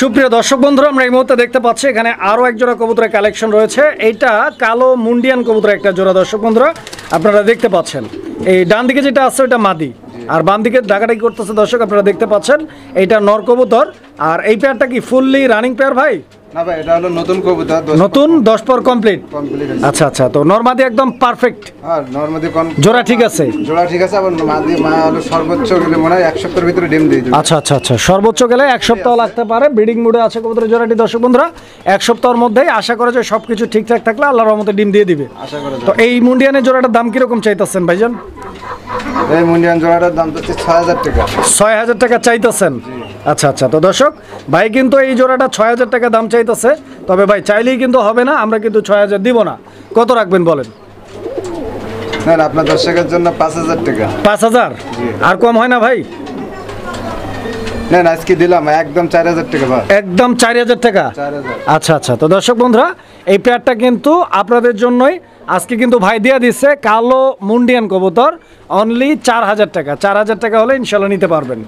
সুপ্রিয় দর্শক বন্ধুরা, আমরা এই মুহূর্তে দেখতে পাচ্ছি এখানে আরও এক জোড়া কবুতরের কালেকশন রয়েছে। এইটা কালো মুন্ডিয়ান কবুতরের একটা জোড়া দর্শক বন্ধুরা, আপনারা দেখতে পাচ্ছেন। এই ডান দিকে যেটা আছে ওইটা মাদি, আর বাম দিকে ডাকাডাকি করতেছে দর্শক, আপনারা দেখতে পাচ্ছেন এইটা নর কবুতর। আর এই পেয়ারটা কি ফুললি রানিং পেয়ার ভাই? না ভাই, এটা হলো নতুন কবুতর, নতুন 10 পর কমপ্লিট। আচ্ছা আচ্ছা, তো নরমাদি একদম পারফেক্ট। আর নরমাদি জোড়া ঠিক আছে? জোড়া ঠিক আছে। আবার মাদি মা হলো সর্বোচ্চ গেলে মনে হয় 1 সপ্তাহের ভিতরে ডিম দিয়ে দিবে। আচ্ছা আচ্ছা আচ্ছা, সর্বোচ্চ গেলে 1 সপ্তাহ লাগতে পারে। ব্রিডিং মুডে আছে কবুতরের জোড়াটি দর্শক বন্ধুরা। 1 সপ্তাহের মধ্যেই আশা করা যায় সবকিছু ঠিকঠাক থাকলে আল্লাহর রহমতে ডিম দিয়ে দিবে। আশা করা যায়। তো এই মুন্ডিয়ানের জোড়াটার দাম কিরকম চাইতেছেন ভাইজান? এই মুন্ডিয়ান জোড়াটার দাম হচ্ছে 6000 টাকা। 6000 টাকা চাইতেছেন? আচ্ছা আচ্ছা, তো দর্শক ভাই কিন্তু এই জোড়াটা 6000 টাকা দাম চাইতেছে। তবে ভাই চাইলেই কিন্তু হবে না, আমরা কিন্তু 6000 দিব না। কত রাখবেন বলেন? না আপনার দর্শকের জন্য 5000 টাকা। 5000? আর কম হয় না ভাই? না আজকে দিলাম একদম 4000 টাকা ভাই। একদম 4000 টাকা? 4000। আচ্ছা আচ্ছা, তো দর্শক বন্ধুরা এই পেয়ারটা কিন্তু আপনাদের জন্যই আজকে কিন্তু ভাই দিয়ে দিচ্ছে কালো মুন্ডিয়ান কবুতর অনলি 4000 টাকা। 4000 টাকা হলে ইনশাল্লাহ নিতে পারবেন।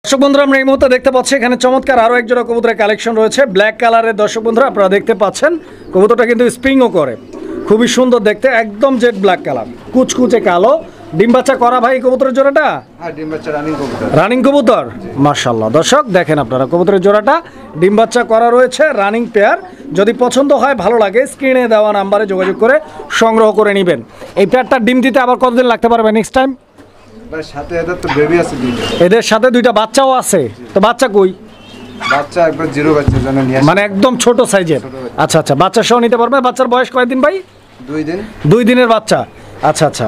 দর্শক বন্ধুরা আমরা এই মুহূর্তে দেখতে পাচ্ছি এখানে চমৎকার আরও এক জোড়া কবুতরের কালেকশন রয়েছে ব্ল্যাক কালারের। দর্শক বন্ধুরা আপনারা দেখতে পাচ্ছেন কবুতরটা কিন্তু স্প্রিংও করে, খুবই সুন্দর দেখতে, একদম জেড ব্ল্যাক কালার, কুচকুচে কালো। ডিম বাচ্চা করা ভাই কবুতরের জোড়াটা? হ্যাঁ ডিম বাচ্চা রানিং কবুতর। রানিং কবুতর, মাশাআল্লাহ। দর্শক দেখেন আপনারা কবুতরের জোড়াটা ডিম বাচ্চা করা রয়েছে, রানিং পেয়ার। যদি পছন্দ হয় ভালো লাগে স্ক্রিনে দেওয়া নাম্বারে যোগাযোগ করে সংগ্রহ করে নেবেন। এই পেয়ারটা ডিম দিতে আবার কতদিন লাগতে পারবে নেক্সট টাইম? ভাই সাথে এদের তো বেবি আছে দুইটা। এদের সাথে দুইটা বাচ্চাও আছে, তো বাচ্চা কই? বাচ্চা একবার জিরো বাচ্চা জন্য নিয়ে মানে একদম ছোট সাইজের? আচ্ছা আচ্ছা, বাচ্চা সহ নিতে পারবে। বাচ্চার বয়স কয়দিন ভাই? 2 দিন। 2 দিনের বাচ্চা। আচ্ছা আচ্ছা,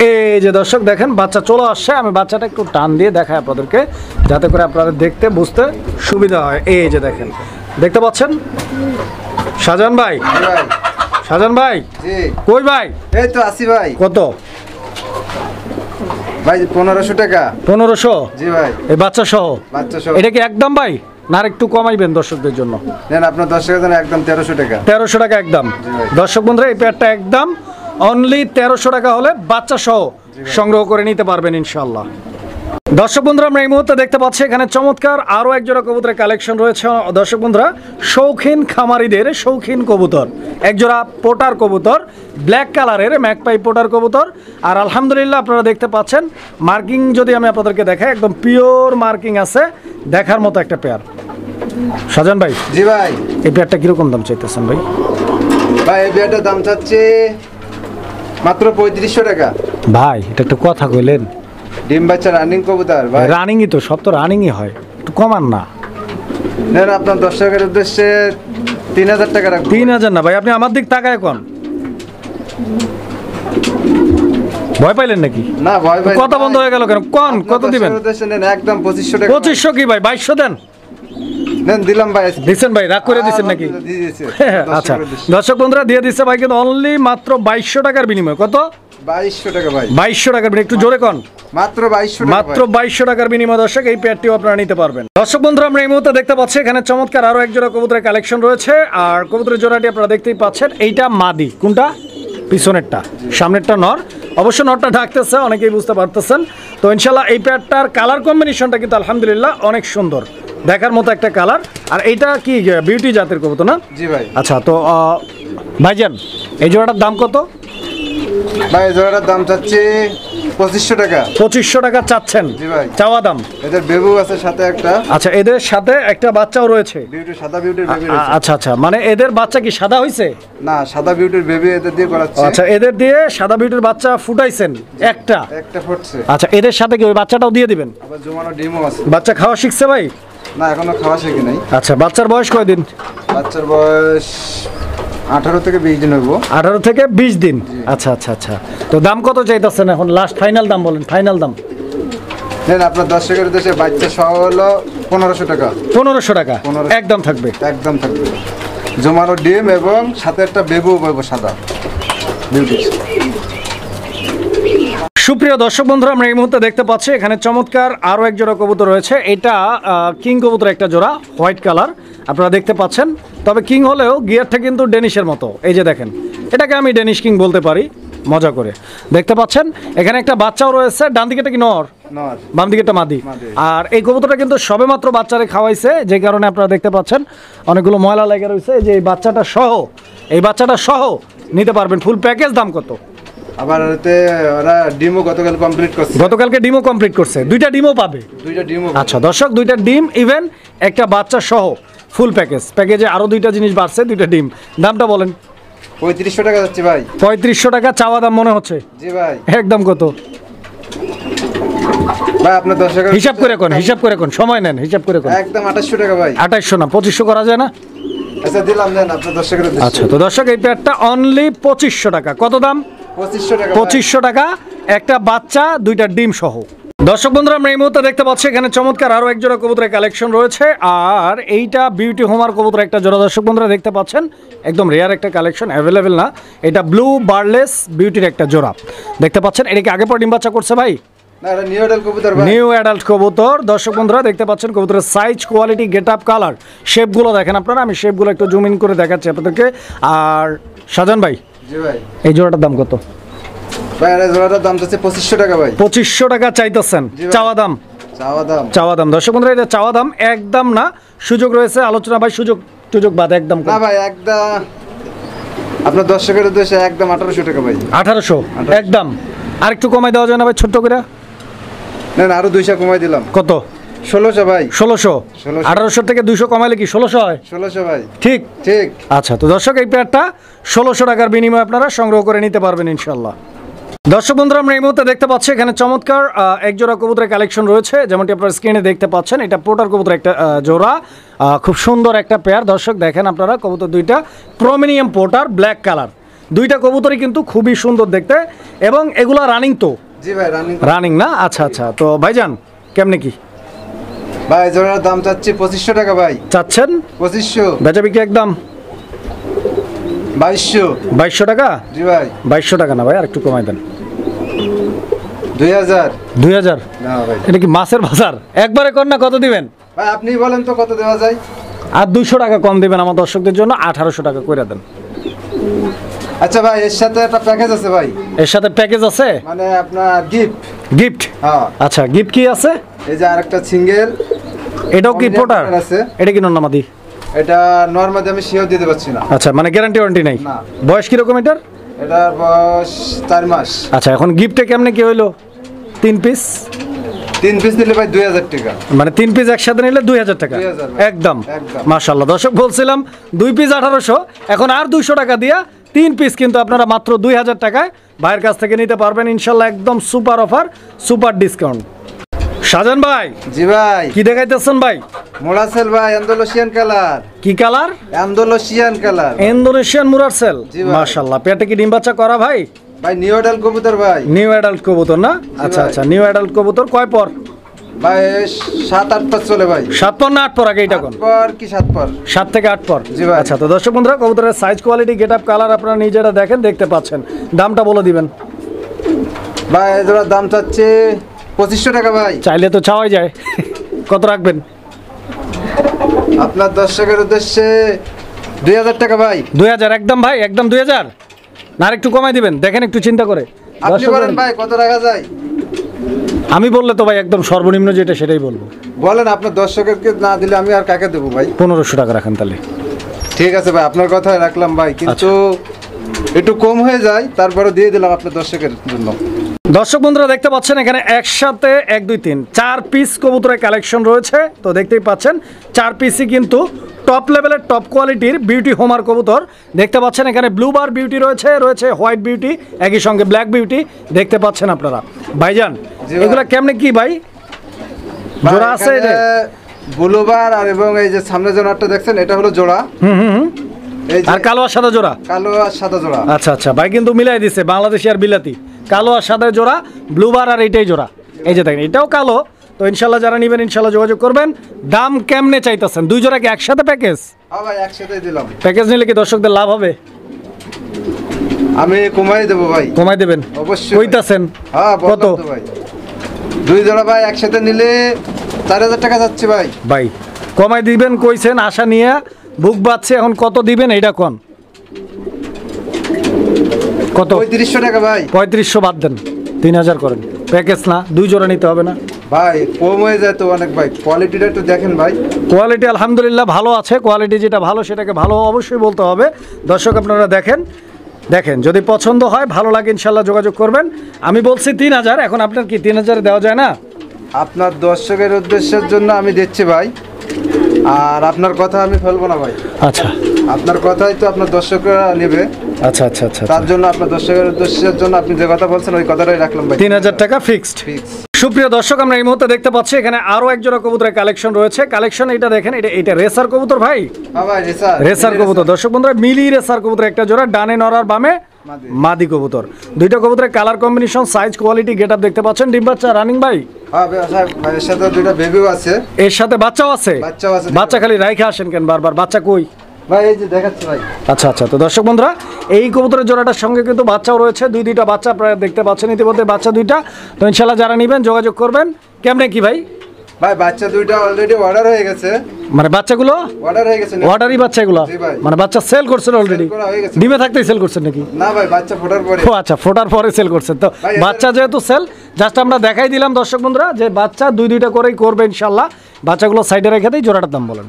এই যে দর্শক দেখেন বাচ্চা চলে আসছে। আমি বাচ্চাটা একটু টান দিয়ে দেখাই আপনাদেরকে যাতে করে আপনাদের দেখতে বুঝতে সুবিধা হয়। এই যে দেখেন, দেখতে পাচ্ছেন শাহজাহান ভাই? ভাই শাহজাহান ভাই জি। কই ভাই? এই তো আসি ভাই। কত ভাই? 1500 টাকা। 1500? জি ভাই। এই বাচ্চা সহ? বাচ্চা সহ। এটা কি একদম ভাই না আর একটু কমাইবেন দর্শকদের জন্য? নেন আপনার দর্শকের জন্য একদম 1300 টাকা। 1300 টাকা একদম। দর্শক বন্ধুরা এই পেয়ারটা একদম অনলি 1300 টাকা হলে বাচ্চা সহ সংগ্রহ করে নিতে পারবেন ইনশাআল্লাহ। দর্শক বন্ধুরা আমরা এই মুহূর্তে দেখতে পাচ্ছি এখানে চমৎকার আরও এক জোড়া কবুতরের কালেকশন রয়েছে। দর্শক বন্ধুরা শৌখিন খামারিদের শৌখিন কবুতর, এক জোড়া পোটার কবুতর, ব্ল্যাক কালারের ম্যাকপাই পোটার কবুতর। আর আলহামদুলিল্লাহ আপনারা দেখতে পাচ্ছেন মার্কিং যদি আমি আপনাদেরকে দেখাই একদম পিওর মার্কিং আছে, দেখার মতো একটা পেয়ার। শাহজাহান ভাই? জি ভাই। এই পেয়ারটা কিরকম দাম চাইতেছেন ভাই? ভাই এই বিয়াটার দাম চাচ্ছে মাত্র 3500 টাকা। ভাই এটা একটু কথা কইলেন। ডিম বাচ্চা রানিং কবুতর ভাই। রানিংই তো, সব তো রানিংই হয়, একটু কমান না। নেন আপনার দর্শকের উদ্দেশ্যে 3000 টাকা রাখবো। 3000 না ভাই, আপনি আমার দিক তাকায় কোন? ভয় পাইলেন নাকি? না ভয় ভাই। কথা বন্ধ হয়ে গেল কেন? কোন কত দিবেন? নেন একদম 2500 টাকা। 2500 কি ভাই? 2200 দেন। নেন দিলাম ভাই। দিচ্ছেন ভাই? রাগ করে দিচ্ছেন নাকি? দিয়ে দিয়েছে। আচ্ছা দর্শক বন্ধুরা দিয়ে দিচ্ছে ভাই কিন্তু অনলি মাত্র 2200 টাকার বিনিময়ে। কত? 2200 টাকা ভাই। 2200 টাকার বিনিময়ে, একটু জোরে কোন। মাত্র 2200 টাকা। মাত্র 2200 টাকার বিনিময়ে দর্শক এই পেয়ারটিও আপনারা নিতে পারবেন। দর্শক বন্ধুরা আমরা এই মুহূর্তে দেখতে পাচ্ছি এখানে চমৎকার আরো এক জোড়া কবুতরের কালেকশন রয়েছে। আর কবুতরের জোড়াটি আপনারা দেখতেই পাচ্ছেন, এইটা মাদি। কোনটা? পিছনেরটা। সামনেরটা নর। অবশ্য নরটা ঢাকতেছে, অনেকেই বুঝতে পারতেছেন। তো ইনশাল্লাহ এই পেয়ারটার কালার কম্বিনেশনটা কিন্তু আলহামদুলিল্লাহ অনেক সুন্দর, দেখার মতো একটা কালার। আর এইটা কি বিউটি জাতের কবুতর না? জি ভাই। আচ্ছা, তো ভাইজান এই জোড়াটার দাম কত? ভাই জোড়াটার দাম চাচ্ছি 2500 টাকা। 2500 টাকা চাচ্ছেন? জি ভাই। চাওয়া দাম? এদের বেবু আছে সাথে একটা। আচ্ছা, এদের সাথে একটা বাচ্চাও রয়েছে? বিউটি, সাদা বিউটির বেবি রয়েছে। আচ্ছা আচ্ছা, মানে এদের বাচ্চা কি সাদা হইছে? না সাদা বিউটির বেবি এদের দিয়ে করাচ্ছি। আচ্ছা, এদের দিয়ে সাদা বিউটির বাচ্চা ফুটাইছেন একটা? একটা ফুটছে। আচ্ছা, এদের সাথে কি ওই বাচ্চাটাও দিয়ে দিবেন? আবার জমানো ডিমও আছে। বাচ্চা খাওয়া শিখছে ভাই? না এখনো খাওয়া শেখে নাই। আচ্ছা, বাচ্চার বয়স কয়দিন? বাচ্চার বয়স 18 থেকে 20 দিন হইব। 18 থেকে 20 দিন। আচ্ছা আচ্ছা আচ্ছা, তো দাম কত চাইতেছেন এখন? লাস্ট ফাইনাল দাম বলেন, ফাইনাল দাম। নেন আপনার দর্শকের দেশে বাচ্চা সহ হলো 1500 টাকা। 1500 টাকা 1500 একদম থাকবে? একদম থাকবে। জমানো ডিম এবং সাথে একটা বেবু পাবো সাদা বিউটি। সুপ্রিয় দর্শক বন্ধুরা আমরা এই মুহূর্তে দেখতে পাচ্ছি এখানে চমৎকার আরও এক জোড়া কবুতর রয়েছে। এটা কিং কবুতর একটা জোড়া, হোয়াইট কালার আপনারা দেখতে পাচ্ছেন। তবে কিং হলেও গিয়ারটা কিন্তু ডেনিশের মতো। এই যে দেখেন, এটাকে আমি ডেনিশ কিং বলতে পারি মজা করে। দেখতে পাচ্ছেন এখানে একটা বাচ্চাও রয়েছে। ডান দিকেটা কি নর? নর। বাম দিকেটা মাদি। আর এই কবুতরটা কিন্তু সবেমাত্র বাচ্চারে খাওয়াইছে, যে কারণে আপনারা দেখতে পাচ্ছেন অনেকগুলো ময়লা লেগে রয়েছে। যে এই বাচ্চাটা সহ নিতে পারবেন। ফুল প্যাকেজ দাম কত? আবার এতে ওরা ডিমও গতকাল কমপ্লিট করছে। গতকালকে ডিমও কমপ্লিট করছে, দুইটা ডিমও পাবে। দুইটা ডিমও। আচ্ছা দর্শক, দুইটা ডিম ইভেন একটা বাচ্চা সহ ফুল প্যাকেজে আরো দুইটা জিনিস বাড়ছে, দুইটা ডিম। দামটা বলেন। 3500 টাকা যাচ্ছে ভাই। 3500 টাকা চাওয়া দাম মনে হচ্ছে? জি ভাই। একদম কত ভাই আপনার দর্শকের হিসাব করে কোন সময় নেন, হিসাব করে কোন। একদম 2800 টাকা ভাই। 2800 না 2500 করা যায় না? আচ্ছা দিলাম, দেন আপনার দর্শকের উদ্দেশ্যে। আচ্ছা তো দর্শক, এই পেয়ারটা অনলি 2500 টাকা। কত দাম? 2500 টাকা। 2500 টাকা একটা বাচ্চা, দুইটা ডিম সহ। দর্শক বন্ধুরা, আমরা এই মুহূর্তে দেখতে পাচ্ছি এখানে চমৎকার আরো এক জোড়া কবুতরের কালেকশন রয়েছে, আর এইটা বিউটি হোমার কবুতর একটা জোড়া। দর্শক বন্ধুরা দেখতে পাচ্ছেন একদম রেয়ার একটা কালেকশন, অ্যাভেলেবেল না। এটা ব্লু বার্লেস বিউটির একটা জোড়া দেখতে পাচ্ছেন। এটা কি আগে পর ডিম বাচ্চা করছে ভাই? না, এটা নিউ অ্যাডাল্ট কবুতর ভাই। নিউ অ্যাডাল্ট কবুতর। দর্শক বন্ধুরা দেখতে পাচ্ছেন কবুতরের সাইজ, কোয়ালিটি, গেটআপ, কালার, শেপগুলো দেখেন আপনারা। আমি শেপগুলো একটু জুম ইন করে দেখাচ্ছি আপনাদেরকে। আর শাহজাহান ভাই, জি ভাই, এই জোড়াটার দাম কত? ভাই এই জোড়াটার দাম হচ্ছে 2500 টাকা ভাই। 2500 টাকা চাইতেছেন? চাওয়া দাম? চাওয়া দাম। দর্শক বন্ধুরা, এটা চাওয়া দাম, একদম না, সুযোগ রয়েছে আলোচনা ভাই, সুযোগ বাদ একদম না ভাই, একদম আপনার দর্শকের উদ্দেশ্যে একদম 1800 টাকা ভাই। 1800 একদম। আর একটু কমাই দেওয়া যায় না ভাই, ছোট্ট করে? না আরো 200 কমাই দিলাম। কত? 1600 ভাই। 1600? 1800 থেকে 200 কমাইলে কি 1600 হয়? 1600 ভাই। ঠিক ঠিক। আচ্ছা তো দর্শক, এই পেয়ারটা 1600 টাকার বিনিময়ে আপনারা সংগ্রহ করে নিতে পারবেন ইনশাল্লাহ। দর্শক বন্ধুরা, আমরা এই মুহূর্তে দেখতে পাচ্ছি এখানে চমৎকার একজোড়া কবুতরের কালেকশন রয়েছে, যেমনটি আপনারা স্ক্রিনে দেখতে পাচ্ছেন। এটা পোটার কবুতর একটা জোড়া, খুব সুন্দর একটা পেয়ার। দর্শক দেখেন আপনারা, কবুতর দুইটা প্রমিনিয়াম পোটার, ব্ল্যাক কালার। দুইটা কবুতরই কিন্তু খুবই সুন্দর দেখতে, এবং এগুলা রানিং তো? জি ভাই, রানিং না? আচ্ছা আচ্ছা। তো ভাইজান কেমনে কি ভাই জোড়ার দাম চাচ্ছি 2500 টাকা ভাই। চাচ্ছেন? 2500। বেচা বিক্রি একদম 2200। 2200 টাকা? জি ভাই। 2200 টাকা না ভাই, আর একটু কমাই দেন। 2000। 2000? না ভাই, এটা কি মাছের বাজার? একবারে কর না, কত দিবেন ভাই আপনি বলেন তো কত দেওয়া যায়? আর 200 টাকা কম দিবেন আমার দর্শকদের জন্য, 1800 টাকা করে দেন। আচ্ছা ভাই, এর সাথে একটা প্যাকেজ আছে ভাই। এর সাথে প্যাকেজ আছে? মানে আপনার গিফট? হ্যাঁ। আচ্ছা, গিফট কি আছে? এই যে আরেকটা সিঙ্গেল। এটাও কি পোটার আছে? এটা কি নরমাদি? এটা নরমাদি আমি শিওর দিতে পারছি না। আচ্ছা, মানে গ্যারান্টি ওয়ারেন্টি নাই? না। বয়স কি রকম এটার? এটার বয়স 4 মাস। আচ্ছা, এখন গিফটে কেমনে কি হইলো? 3 পিস? 3 পিস নিলে ভাই 2000 টাকা। মানে 3 পিস একসাথে নিলে 2000 টাকা? 2000 একদম। একদম। মাশাআল্লাহ। দর্শক বলছিলাম 2 পিস 1800, এখন আর 200 টাকা দিয়া 3 পিস কিন্তু আপনারা মাত্র 2000 টাকায় ভাইয়ের কাছ থেকে নিতে পারবেন ইনশাল্লাহ। একদম super offer, super discount. Shahjahan ভাই। জি ভাই। কি দেখাইতেছেন ভাই? মোরাসেল ভাই, আন্দোলসিয়ান কালার। কি কালার? আন্দোলসিয়ান কালার। ইন্দোনেশিয়ান মুরাসেল। জি ভাই। মাশাআল্লাহ। পেটে কি ডিম বাচ্চা করা ভাই? ভাই নিউ অ্যাডাল্ট কবুতর ভাই। নিউ অ্যাডাল্ট কবুতর না? আচ্ছা ভাই। আচ্ছা, নিউ অ্যাডাল্ট কবুতর। কয় পর? ভাই 7-8 পর চলে ভাই। 7 পর না 8 পর? আগে এটা কোন? 8 পর কি 7 পর? 7 থেকে 8 পর। জি ভাই। আচ্ছা তো দর্শক বন্ধুরা, কবুতরের সাইজ, কোয়ালিটি, গেটআপ, কালার আপনারা নিজেরা দেখেন, দেখতে পাচ্ছেন। দামটা বলে দিবেন ভাই এটার দাম চাচ্ছে 2500 টাকা ভাই। চাইলে তো চাওয়াই যায়। কত রাখবেন? আপনার দর্শকের উদ্দেশ্যে 2000 টাকা ভাই। 2000 একদম ভাই, একদম 2000 না? আর একটু কমাই দিবেন, দেখেন একটু চিন্তা করে। আপনি বলেন ভাই কত টাকা যায়? আমি বললে তো ভাই একদম সর্বনিম্ন যেটা সেটাই বলবো। বলেন, আপনার দর্শকেরকে না দিলে আমি আর কাকে দেবো ভাই? 1500 টাকা রাখেন তাহলে। ঠিক আছে ভাই, আপনার কথাই রাখলাম ভাই, কিন্তু একটু কম হয়ে যায়, তারপরে দিয়ে দিলাম আপনার দর্শকের জন্য। দর্শক বন্ধুরা দেখতে পাচ্ছেন এখানে একসাথে 1 2 3 4 পিস কবুতরের কালেকশন রয়েছে। তো দেখতেই পাচ্ছেন 4 পিসই কিন্তু টপ লেভেলের, টপ কোয়ালিটির বিউটি হোমার কবুতর দেখতে পাচ্ছেন। এখানে ব্লু বার বিউটি রয়েছে, হোয়াইট বিউটি, একই সঙ্গে ব্ল্যাক বিউটি দেখতে পাচ্ছেন আপনারা। ভাইজান এগুলা কেমনে কি ভাই জোড়া আছে? ব্লুবার আর এবং এই যে সামনে জোড়াটা দেখছেন, এটা হলো জোড়া। এই যে আর কালো আর সাদা জোড়া? কালো আর সাদা জোড়া। আচ্ছা আচ্ছা, ভাই কিন্তু মিলাই দিছে বাংলাদেশি আর বিলাতি, কালো আর সাদা জোড়া, ব্লুবার আর এইটাই জোড়া। এই যে দেখেন, এটাও কালো। তো ইনশাল্লাহ যারা নেবেন ইনশাল্লাহ যোগাযোগ করবেন। দাম কেমনে চাইতেছেন? 2 জোড়া কি একসাথে প্যাকেজ? হ্যাঁ ভাই, একসাথেই দিলাম। প্যাকেজ নিলে কি দর্শকদের লাভ হবে? আমি কমাই দেবো ভাই। কমাই দেবেন? অবশ্যই। কইতাছেন? হ্যাঁ কত? ভাই 2 জোড়া ভাই একসাথে নিলে 4000 টাকা যাচ্ছে ভাই। ভাই কমাই দিবেন কইছেন, আশা নিয়ে বুক বাচ্ছে, এখন কত দিবেন এইটা কোন? কত? 3500 টাকা ভাই। 3500 বাদ দেন, 3000 করেন। প্যাকেজ না, 2 জোড়া নিতে হবে না ভাই? কম হয়ে যায় তো অনেক ভাই, কোয়ালিটিটা একটু দেখেন ভাই। কোয়ালিটি আলহামদুলিল্লাহ ভালো আছে। কোয়ালিটি যেটা ভালো সেটাকে ভালো অবশ্যই বলতে হবে। দর্শক আপনারা দেখেন, দেখেন যদি পছন্দ হয় ভালো লাগে ইনশাল্লাহ যোগাযোগ করবেন। আমি বলছি 3000, এখন আপনার কি 3000 দেওয়া যায় না? আপনার দর্শকের উদ্দেশ্যের জন্য আমি দিচ্ছি ভাই, আর আপনার কথা আমি ফেলবো না ভাই। আচ্ছা আপনার কথাই তো আপনার দর্শকরা নেবে, আচ্ছা আচ্ছা আচ্ছা তার জন্য আপনার দর্শকের উদ্দেশ্যের জন্য আপনি যে কথা বলছেন ওই কথাটাই রাখলাম ভাই। 3000 টাকা ফিক্সড। ফিক্স। সুপ্রিয় দর্শক, আমরা এই মুহূর্তে দেখতে পাচ্ছি এখানে আরো এক জোড়া কবুতরের কালেকশন রয়েছে। কালেকশন এটা দেখেন, এটা রেসার কবুতর ভাই, হ্যাঁ ভাই রেসার কবুতর। দর্শক বন্ধুরা, মিলি রেসার কবুতর একটা জোড়া, ডানে নরার বামে মাদি কবুতর। দুইটা কবুতরের colour combination, size, quality, getup দেখতে পাচ্ছেন। ডিম বাচ্চা রানিং ভাই? হ্যাঁ ভাই, এর সাথে দুইটা বেবিও আছে। এর সাথে বাচ্চাও আছে? বাচ্চাও আছে। বাচ্চা খালি রাইখে আসেন কেন বারবার? বাচ্চা কই ভাই? এই যে দেখাচ্ছি ভাই। আচ্ছা আচ্ছা। তো দর্শক বন্ধুরা, এই কবুতরের জোড়াটার সঙ্গে কিন্তু বাচ্চাও রয়েছে, দুইটা বাচ্চা আপনারা দেখতে পাচ্ছেন ইতিমধ্যে, বাচ্চা দুইটা। তো ইনশাল্লাহ যারা নেবেন যোগাযোগ করবেন। কেমনে কি ভাই? ভাই বাচ্চা দুইটা অলরেডি অর্ডার হয়ে গেছে। মানে বাচ্চাগুলো অর্ডার হয়ে গেছে? অর্ডারই বাচ্চা এগুলো? জি ভাই। মানে বাচ্চা সেল করছেন অলরেডি? করা হয়ে গেছে। ডিমে থাকতেই সেল করছেন নাকি? না ভাই, বাচ্চা ফোটার পরে। ও আচ্ছা, ফোটার পরে সেল করছেন। তো ভাই, বাচ্চা যেহেতু সেল, জাস্ট আমরা দেখাই দিলাম দর্শক বন্ধুরা যে বাচ্চা দুইটা করেই করবে ইনশাল্লাহ। বাচ্চাগুলো সাইডে রেখে দেই। জোড়াটার দাম বলেন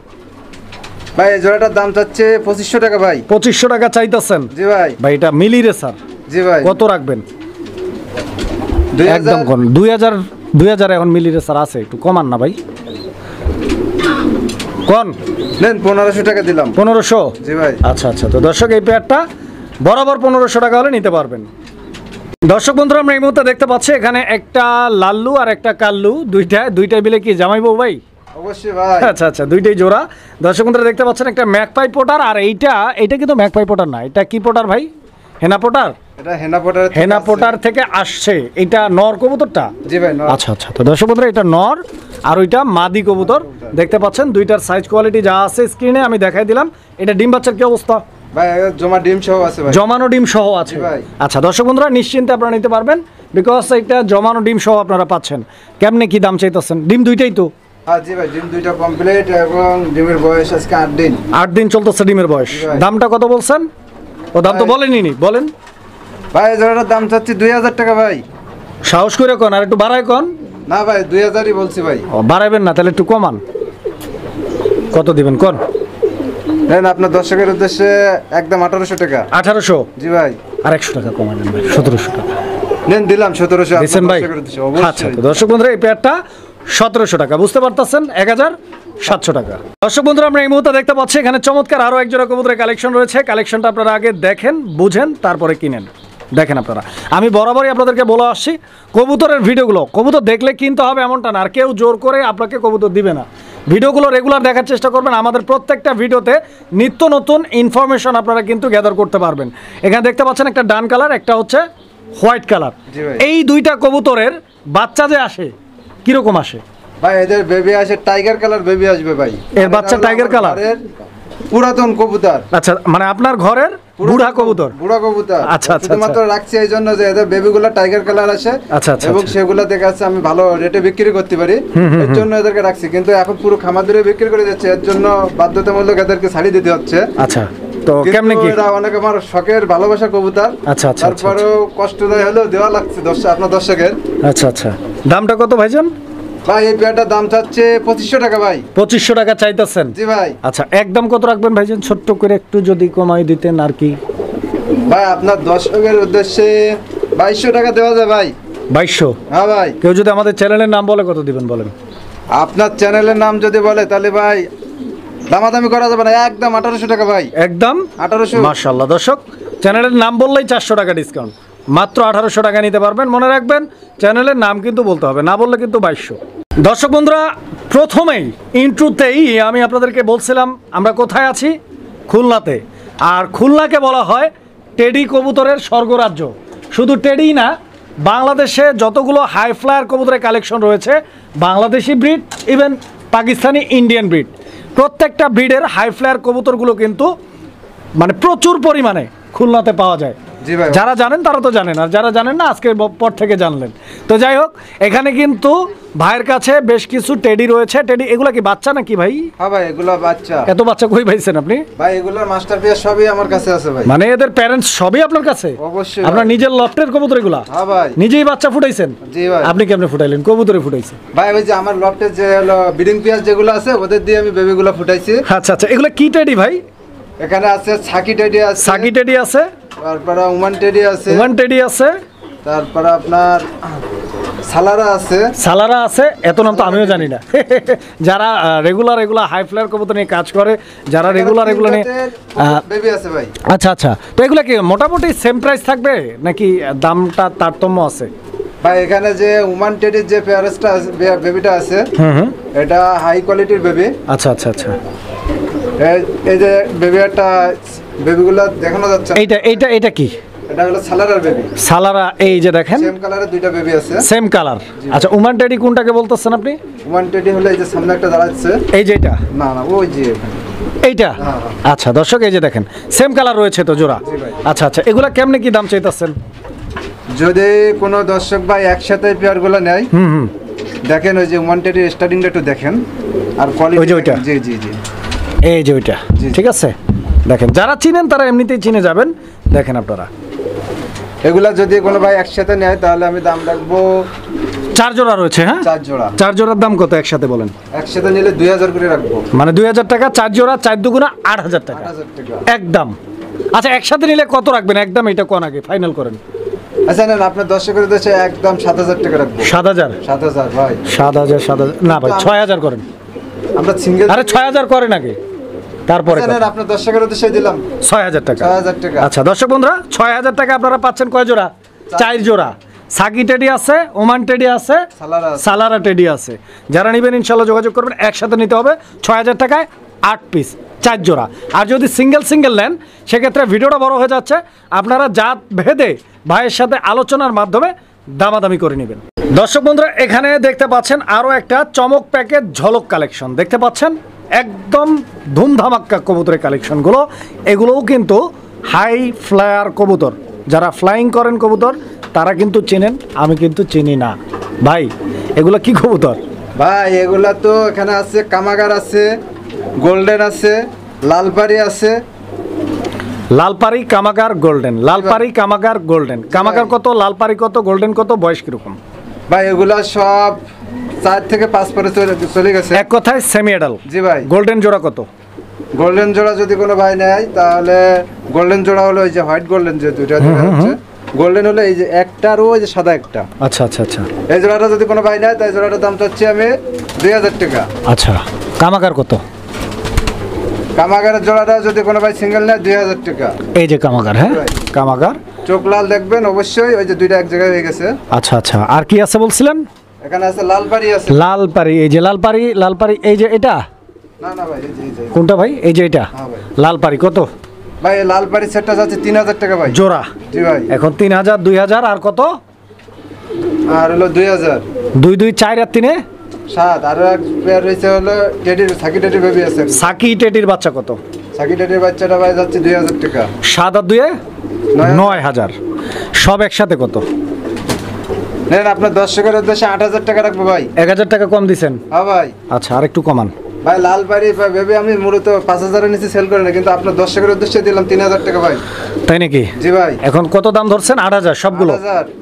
ভাই। এই জোড়াটার দাম চাচ্ছে 2500 টাকা ভাই। 2500 টাকা চাইতেছেন? জি ভাই। ভাই এটা মিলি রেসার। জি ভাই। কত রাখবেন? 2000 একদম কোন 2000 এখন মিলি রেসার আছে, একটু কমান না ভাই? কোন নেন 1500 টাকা দিলাম। 1500? জি ভাই। আচ্ছা আচ্ছা। তো দর্শক, এই পেয়ারটা বরাবর 1500 টাকা হলে নিতে পারবেন। দর্শক বন্ধুরা, আমরা এই মুহূর্তে দেখতে পাচ্ছি এখানে একটা লাল্লু আর একটা কাল্লু, দুইটাই মিলে কি জামাই বউ ভাই? অবশ্যই ভাই। আচ্ছা আচ্ছা, দুইটাই জোড়া। দর্শক বন্ধুরা দেখতে পাচ্ছেন একটা ম্যাকপাই পোটার, আর এইটা কিন্তু ম্যাকপাই পোটার না, এটা কি পোটার ভাই? হেনা পোটার? এটা হেনা পোটার। হেনা পোটার থেকে আসছে। এটা নর কবুতরটা? জি ভাই। আচ্ছা আচ্ছা। তো দর্শক বন্ধুরা, এটা নর আর ওইটা মাদি কবুতর দেখতে পাচ্ছেন। দুইটার সাইজ কোয়ালিটি যা আছে স্ক্রিনে আমি দেখাই দিলাম। এটা ডিম বাচ্চার কি অবস্থা ভাই? জমা ডিম সহ আছে ভাই। জমানো ডিম সহ আছে ভাই। আচ্ছা দর্শক বন্ধুরা, নিশ্চিন্তে আপনারা নিতে পারবেন, বিকজ এটা জমানো ডিম সহ আপনারা পাচ্ছেন। কেমনে কি দাম চাইতেছেন? ডিম দুইটাই তো? হ্যাঁ জি ভাই, ডিম দুইটা কমপ্লিট এবং ডিমের বয়স আজকে 8 দিন। 8 দিন চলতেছে ডিমের বয়স। দামটা কত বলছেন? ও দাম তো বলেনই, বলেন ভাই। জোড়াটার দাম চাচ্ছি 2000 টাকা ভাই। সাহস করে কোন, আর একটু বাড়ায় কোন। না ভাই, 2000ই বলছি ভাই। ও বাড়াইবেন না, তাহলে একটু কমান। কত দিবেন কোন? নেন আপনার দর্শকের উদ্দেশ্যে একদম 1800 টাকা। 1800? জি ভাই। আর 100 টাকা কমান ভাই, 1700 টাকা নেন, দিলাম 1700 দিচ্ছেন ভাই। আচ্ছা, তো দর্শক বন্ধুরা, এই পেয়ারটা 1700 টাকা, বুঝতে পারতেছেন, 1700 টাকা। দর্শক বন্ধুরা, আমরা এই মুহূর্তে দেখতে পাচ্ছি এখানে চমৎকার আরো এক জোড়া কবুতরের কালেকশন রয়েছে। কালেকশনটা আপনারা আগে দেখেন, বুঝেন, তারপরে কিনেন। দেখেন আপনারা, আমি বরাবরই আপনাদেরকে বলে আসছি, কবুতরের ভিডিওগুলো কবুতর দেখলে কিনতে হবে এমনটা না, আর কেউ জোর করে আপনাকে কবুতর দিবে না। ভিডিওগুলো রেগুলার দেখার চেষ্টা করবেন। আমাদের প্রত্যেকটা ভিডিওতে নিত্য নতুন ইনফরমেশন আপনারা কিন্তু গ্যাদার করতে পারবেন। এখানে দেখতে পাচ্ছেন একটা ডান কালার, একটা হচ্ছে হোয়াইট কালার। এই দুইটা কবুতরের বাচ্চা যে আসে কিরকম আসে ভাই? এদের বেবি আসে টাইগার কালার বেবি আসবে ভাই। এর বাচ্চা টাইগার কালার? পুরাতন কবুতর। আচ্ছা, মানে আপনার ঘরের বুড়া কবুতর? বুড়া কবুতর। আচ্ছা আচ্ছা। শুধুমাত্র রাখছি এই জন্য যে এদের বেবিগুলো টাইগার কালার আসে। আচ্ছা আচ্ছা। এবং সেগুলো দেখে আছে আমি ভালো রেটে বিক্রি করতে পারি, এর জন্য এদেরকে রাখছি। কিন্তু এখন পুরো খামারে বিক্রি করে যাচ্ছে, এর জন্য বাধ্যতামূলক এদেরকে ছাড়ি দিতে হচ্ছে। আচ্ছা, তো কেমনে কি? এরা অনেক আমার শখের ভালোবাসা কবুতর। আচ্ছা আচ্ছা। তারপরেও কষ্টদায় হলেও দেওয়া লাগছে আপনার দর্শকের। আচ্ছা আচ্ছা। দামটা কত ভাইজান? ভাই এই পেয়ারটার দাম চাচ্ছে 2500 টাকা ভাই। 2500 টাকা চাইতেছেন? জি ভাই। আচ্ছা, একদম কত রাখবেন ভাইজান? ছোট্ট করে একটু যদি কমাই দিতেন আর কি। ভাই আপনার দর্শকের উদ্দেশ্যে 2200 টাকা দেওয়া যায় ভাই। 2200? হ্যাঁ ভাই। কেউ যদি আমাদের চ্যানেলের নাম বলে কত দিবেন বলেন? আপনার চ্যানেলের নাম যদি বলে তাহলে ভাই দামাদামি করা যাবে না, একদম 1800 টাকা ভাই। একদম 1800। মাশাআল্লাহ। দর্শক, চ্যানেলের নাম বললেই 400 টাকা ডিসকাউন্ট, মাত্র 1800 টাকা নিতে পারবেন। মনে রাখবেন, চ্যানেলের নাম কিন্তু বলতে হবে, না বললে কিন্তু 2200। দর্শক বন্ধুরা, প্রথমেই ইন্ট্রোতেই আমি আপনাদেরকে বলছিলাম আমরা কোথায় আছি, খুলনাতে। আর খুলনাকে বলা হয় টেডি কবুতরের স্বর্গরাজ্য। শুধু টেডি না, বাংলাদেশে যতগুলো হাই ফ্লায়ার কবুতরের কালেকশন রয়েছে, Bangladeshi breed, even Pakistani, Indian breed, প্রত্যেকটা ব্রিডের হাই ফ্লায়ার কবুতরগুলো কিন্তু মানে প্রচুর পরিমাণে খুলনাতে পাওয়া যায়। জি ভাই। যারা জানেন তারা তো জানেন, আর যারা জানেন না আজকের পর থেকে জানলেন। তো যাই হোক, এখানে কিন্তু ভাইয়ের কাছে বেশ কিছু টেডি রয়েছে। টেডি এগুলা কি বাচ্চা নাকি ভাই? হ্যাঁ ভাই, এগুলো বাচ্চা। এত বাচ্চা কই পাইছেন আপনি ভাই? এগুলোর মাস্টারপিস সবই আমার কাছে আছে ভাই। মানে এদের প্যারেন্টস সবই আপনার কাছে? অবশ্যই। আপনার নিজের লফটের কবুতর এগুলা? হ্যাঁ ভাই। নিজেই বাচ্চা ফুটাইছেন? জি ভাই। আপনি কেমনে ফুটাইলেন? কবুতরে ফুটাইছে ভাই? ওই যে আমার লফটের যে হলো ব্রিডিং পেয়ার যেগুলো আছে ওদের দিয়ে আমি বেবিগুলো ফুটাইছি। আচ্ছা আচ্ছা। এগুলা কি টেডি ভাই? এখানে আছে সাকি টেডি আছে। সাকি টেডি আছে? তারপরে ওমান টেডি আছে, ওমান টেডি আছে, তারপরে আপনার সালারা আছে। সালারা আছে, এত নাম তো আমিও জানি না। যারা রেগুলার হাই ফ্লায়ার কবুতর নিয়ে কাজ করে, যারা রেগুলার এগুলো নিয়ে বেবি আছে ভাই। আচ্ছা আচ্ছা, তো এগুলো কি মোটামুটি সেম প্রাইস থাকবে নাকি দামটা তারতম্য আছে? ভাই এখানে যে ওমান টেডির যে পেয়ারেসটা বেবিটা আছে, এটা হাই কোয়ালিটির বেবি। আচ্ছা আচ্ছা আচ্ছা, এই যে বেবিটা, বেবিগুলো দেখানো যাচ্ছে। এইটা কি? এটা হলো সালারার বেবি। সালারা, এই যে দেখেন সেম কালারের দুইটা বেবি আছে, সেম কালার। আচ্ছা, ওমান টেডি কোনটাকে বলতেছেন আপনি? ওমান টেডি হলো এই যে সামনে একটা দাঁড়াচ্ছে, এই যে এটা? না না, ওই যে এইটা। আচ্ছা দর্শক, এই যে দেখেন সেম কালার রয়েছে তো জোড়া। আচ্ছা আচ্ছা, এগুলা কেমনে কি দাম চাইতেছেন? যদি কোনো দর্শক ভাই একসাথে পেয়ারগুলো নেয়, দেখেন ওই যে ওমান টেডির স্টার্টিংটা একটু দেখেন, আর কোয়ালিটি। ওই যে ওইটা? জি জি জি, এই যে ওইটা, ঠিক আছে। দেখেন, যারা চিনেন তারা এমনিতেই চিনে যাবেন। দেখেন আপনারা, এগুলা যদি কোনো ভাই একসাথে নেয় তাহলে আমি দাম রাখবো 4 জোড়া রয়েছে। হ্যাঁ, 4 জোড়া। 4 জোড়ার দাম কত একসাথে বলেন? একসাথে নিলে 2000 করে রাখবো। মানে 2000 টাকা 4 জোড়া, 4 দুগুণা 8000 টাকা 8000 টাকা একদম। আচ্ছা, একসাথে নিলে কত রাখবেন একদম? এটা কোন আগে ফাইনাল করেন। আচ্ছা নেন, আপনার দর্শকের দেশে একদম 7000 টাকা রাখবো। 7000? 7000 ভাই। 7000 না ভাই, 6000 করেন। আমরা সিঙ্গেল। আরে 6000 করেন আগে, তারপরে আচ্ছা নেন, আপনার দর্শকের দেশে দিলাম 6000 টাকা। 6000 টাকা। আচ্ছা দর্শক বন্ধুরা, 6000 টাকা আপনারা পাচ্ছেন কয় জোড়া? 4 জোড়া। সাকি টেডি আছে, ওমান টেডি আছে, সালারা টেডি আছে। যারা নেবেন ইনশাল্লাহ যোগাযোগ করবেন। একসাথে নিতে হবে 6000 টাকায় 8 পিস, 4 জোড়া। আর যদি সিঙ্গেল নেন সেক্ষেত্রে ভিডিওটা বড় হয়ে যাচ্ছে, আপনারা জাত ভেদে ভাইয়ের সাথে আলোচনার মাধ্যমে দামাদামি করে নেবেন। দর্শক বন্ধুরা, এখানে দেখতে পাচ্ছেন আরও একটা চমক প্যাকেজ ঝলক কালেকশন দেখতে পাচ্ছেন। একদম ধুমধামাক্কা কবুতরের কালেকশনগুলো। এগুলোও কিন্তু হাই ফ্লায়ার কবুতর। যারা ফ্লাইং করেন কবুতর তারা কিন্তু চেনেন, আমি কিন্তু চিনি না। ভাই এগুলো কি কবুতর? ভাই এগুলা তো এখানে আছে, কামাগার আছে, গোল্ডেন আছে, লালপারি আছে। লালপারি, কামাগার, গোল্ডেন। লালপারি, কামাগার, গোল্ডেন। কামাগার কত, লালপারি কত, গোল্ডেন কত, বয়স কিরকম? ভাই এগুলা সব 4 থেকে 5 পরে চলে গেছে। এক কথায় সেমি এডাল। জি ভাই। গোল্ডেন জোড়া কত? গোল্ডেন জোড়া যদি কোনো ভাই নেয় তাহলে গোল্ডেন জোড়া হলো এই যে হোয়াইট গোল্ডেন, যে দুইটা হচ্ছে গোল্ডেন, হলো এই যে একটা আর ওই যে সাদা একটা। আচ্ছা আচ্ছা আচ্ছা, এই জোড়াটা যদি কোনো ভাই নেয় তাই জোড়াটার দাম চাচ্ছি আমি 2000 টাকা। আচ্ছা, কামাগার কত? কামাগারের জোড়াটা যদি কোনো ভাই সিঙ্গেল নেয় 2000 টাকা। এই যে কামাগার, হ্যাঁ কামাগার। চোখ লাল দেখবেন অবশ্যই, ওই যে দুইটা এক জায়গায় হয়ে গেছে। আচ্ছা আচ্ছা, আর কি আছে বলছিলেন? এখানে আছে লালপারি আছে। লালপারি, এই যে লালপারি, এই যে এটা? না না ভাই, এই যে কোনটা ভাই? এই যে এটা? হ্যাঁ ভাই। লালপারি কত? ভাই লালপারি সেটটা যাচ্ছে 3000 টাকা ভাই জোড়া। জি ভাই। এখন 3000, 2000 আর কত? আর হলো 2000। 2 2 4 আর 3 7। আর এক পেয়ার রয়েছে হলো টেডির, সাকি টেডির বেবি আছে। সাকি টেডির বাচ্চা কত? সাকি টেডির বাচ্চাটা ভাই যাচ্ছে 2000 টাকা। 7 আর 2 9000। সব একসাথে কত? নেন, আপনার দর্শকের উদ্দেশ্যে 8000 টাকা রাখবো ভাই। 1000 টাকা কম দিছেন? হ্যাঁ ভাই। আচ্ছা, আর একটু কমান ভাই। লালপারি বেবি আমি মূলত 5000 এর নিচে সেল করি না, কিন্তু আপনার দর্শকের উদ্দেশ্যে দিলাম 3000 টাকা ভাই। তাই নাকি? জি ভাই। এখন কত দাম ধরছেন? 8000 সবগুলো?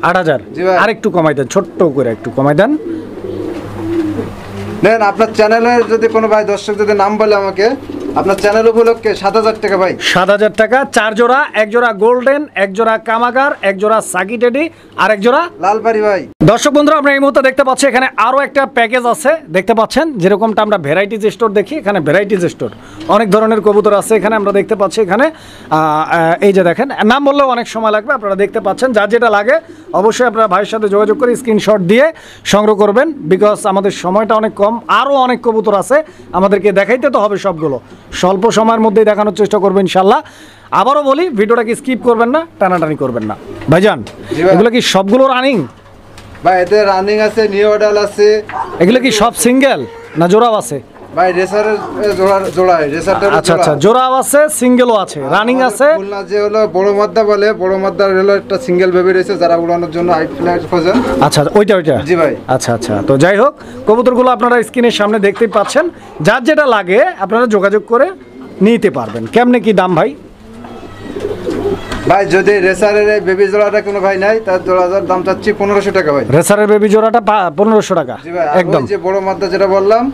8000। জি ভাই। আর একটু কমাই দেন, ছোট্ট করে একটু কমাই দেন। নেন, আপনার চ্যানেলের যদি কোনো ভাই দর্শক যদি নাম বলে আমাকে, আপনার চ্যানেল উপলক্ষে 7000 টাকা ভাই। 7000 টাকা 4 জোড়া, 1 জোড়া গোল্ডেন, 1 জোড়া কামাগার, 1 জোড়া সাকি টেডি, আর 1 জোড়া লালপারি ভাই। দর্শক বন্ধুরা, আমরা এই মুহূর্তে দেখতে পাচ্ছি এখানে আরও একটা প্যাকেজ আছে দেখতে পাচ্ছেন। যেরকমটা আমরা ভ্যারাইটিজ স্টোর দেখি, এখানে ভ্যারাইটিজ স্টোর অনেক ধরনের কবুতর আছে এখানে আমরা দেখতে পাচ্ছি। এখানে এই যে দেখেন, নাম বললেও অনেক সময় লাগবে, আপনারা দেখতে পাচ্ছেন। যার যেটা লাগে অবশ্যই আপনারা ভাইয়ের সাথে যোগাযোগ করে স্ক্রিনশট দিয়ে সংগ্রহ করবেন, বিকজ আমাদের সময়টা অনেক কম। আরও অনেক কবুতর আছে, আমাদেরকে দেখাইতে তো হবে সবগুলো। স্বল্প সময়ের মধ্যেই দেখানোর চেষ্টা করবেন ইনশাল্লাহ। আবারও বলি, ভিডিওটাকে স্কিপ করবেন না, টানাটানি করবেন না। ভাইজান এগুলো কি সবগুলো রানিং? ভাই এতে রানিং আছে, নিউ অর্ডার আছে। এগুলো কি সব সিঙ্গেল না জোড়াও আছে? ভাই রেসারের জোড়া, রেসারটা আচ্ছা আচ্ছা, জোড়াও আছে, সিঙ্গেলও আছে, রানিং আছে। খুলনা যে হলো বড় মাদ্দা বলে, বড় মাদ্দার হলো একটা সিঙ্গেল বেবি রয়েছে যারা উড়ানোর জন্য হাই ফ্লাইট খোঁজেন। আচ্ছা, ওইটা? জি ভাই। আচ্ছা আচ্ছা, তো যাই হোক, কবুতরগুলো আপনারা স্ক্রিনের সামনে দেখতেই পাচ্ছেন। যার যেটা লাগে আপনারা যোগাযোগ করে নিতে পারবেন। কেমনে কি দাম ভাই? ভাই যদি রেসারের বেবি জোড়াটা কোনো ভাই নাই, তার জোড়াটার দাম চাচ্ছি 1500 টাকা ভাই। রেসারের বেবি জোড়াটা 1500 টাকা একদম। যে বড় মাদ্দা যেটা বললাম,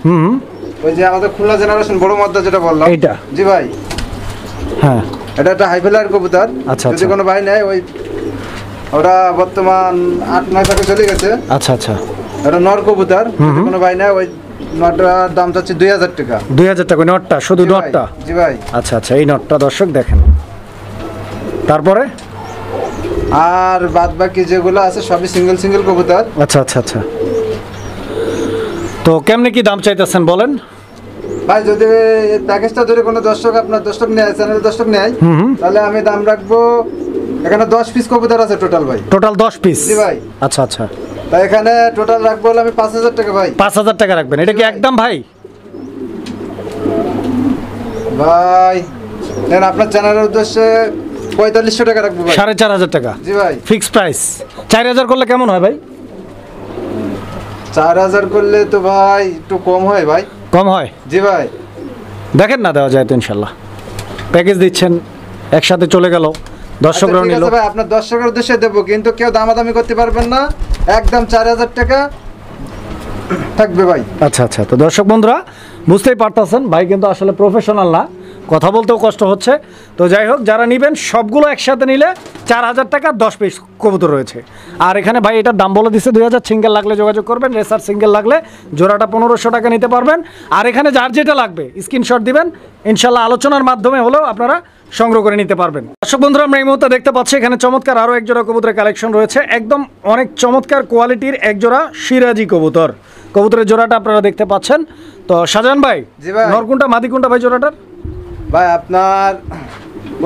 ওই যে আমাদের খুলনা জেনারেশন বড় মাদ্দা যেটা বললাম এইটা? জি ভাই। হ্যাঁ, এটা একটা হাই ফ্লায়ার কবুতর। আচ্ছা, যদি আচ্ছা। কোনো ভাই নেয় ওই ওটা বর্তমান 8-9 টাকা চলে গেছে। আচ্ছা আচ্ছা, এটা নর কবুতর, যদি কোনো ভাই নেয় ওই নটটার দাম চাচ্ছে 2000 টাকা। 2000 টাকা নটটা, শুধু জি ভাই, নটটা? জি ভাই। আচ্ছা আচ্ছা, এই নটটা দর্শক দেখেন। তারপরে আর বাদ বাকি যেগুলো আছে সবই সিঙ্গেল সিঙ্গেল কবুতর। আচ্ছা আচ্ছা আচ্ছা, তো কেমনে কি দাম চাইতেছেন বলেন? ভাই যদি এই প্যাকেজটা যদি কোনো দর্শক আপনার দর্শক নেয়, চ্যানেলের দর্শক নেয়, তাহলে আমি দাম রাখবো, এখানে 10 পিস কবুতর আছে টোটাল ভাই। Total 10 piece? জি ভাই। আচ্ছা আচ্ছা, তাই এখানে টোটাল রাখবো হলো আমি 5000 টাকা ভাই। 5000 টাকা রাখবেন? এটা কি একদম ভাই? ভাই নেন, আপনার চ্যানেলের উদ্দেশ্যে 4500 টাকা রাখবো ভাই। 4500 টাকা? জি ভাই। Fix price? 4000 করলে কেমন হয় ভাই? 4000 করলে তো ভাই একটু কম হয় ভাই। কম হয়? জি ভাই। দেখেন না, দেওয়া যায় তো ইনশাল্লাহ। প্যাকেজ দিচ্ছেন, একসাথে চলে গেল, দর্শকরা আচ্ছা, ঠিক নিল। আছে ভাই, আপনার দর্শকের উদ্দেশ্যে দেবো, কিন্তু কেউ দামাদামি করতে পারবেন না, একদম 4000 টাকা থাকবে ভাই। আচ্ছা আচ্ছা, তো দর্শক বন্ধুরা বুঝতেই পারতেছেন ভাই কিন্তু আসলে প্রফেশনাল না, কথা বলতেও কষ্ট হচ্ছে। তো যাই হোক, যারা নেবেন সবগুলো একসাথে নিলে 4000 টাকা 10 পিস কবুতর রয়েছে। আর এখানে ভাই এটার দাম বলে দিচ্ছে 2000। সিঙ্গেল লাগলে যোগাযোগ করবেন, রেসার সিঙ্গেল লাগলে জোড়াটা 1500 টাকা নিতে পারবেন। আর এখানে যার যেটা লাগবে স্ক্রিনশট দিবেন, ইনশাল্লাহ আলোচনার মাধ্যমে হলেও আপনারা সংগ্রহ করে নিতে পারবেন। দর্শক বন্ধুরা, আমরা এই মুহূর্তে দেখতে পাচ্ছি এখানে চমৎকার আরও এক জোড়া কবুতরের কালেকশন রয়েছে, একদম অনেক চমৎকার কোয়ালিটির এক জোড়া সিরাজি কবুতর। কবুতরের জোড়াটা আপনারা দেখতে পাচ্ছেন। তো শাহজাহান ভাই, জি ভাই। নর কোনটা মাদি কোনটা ভাই জোড়াটার? ভাই আপনার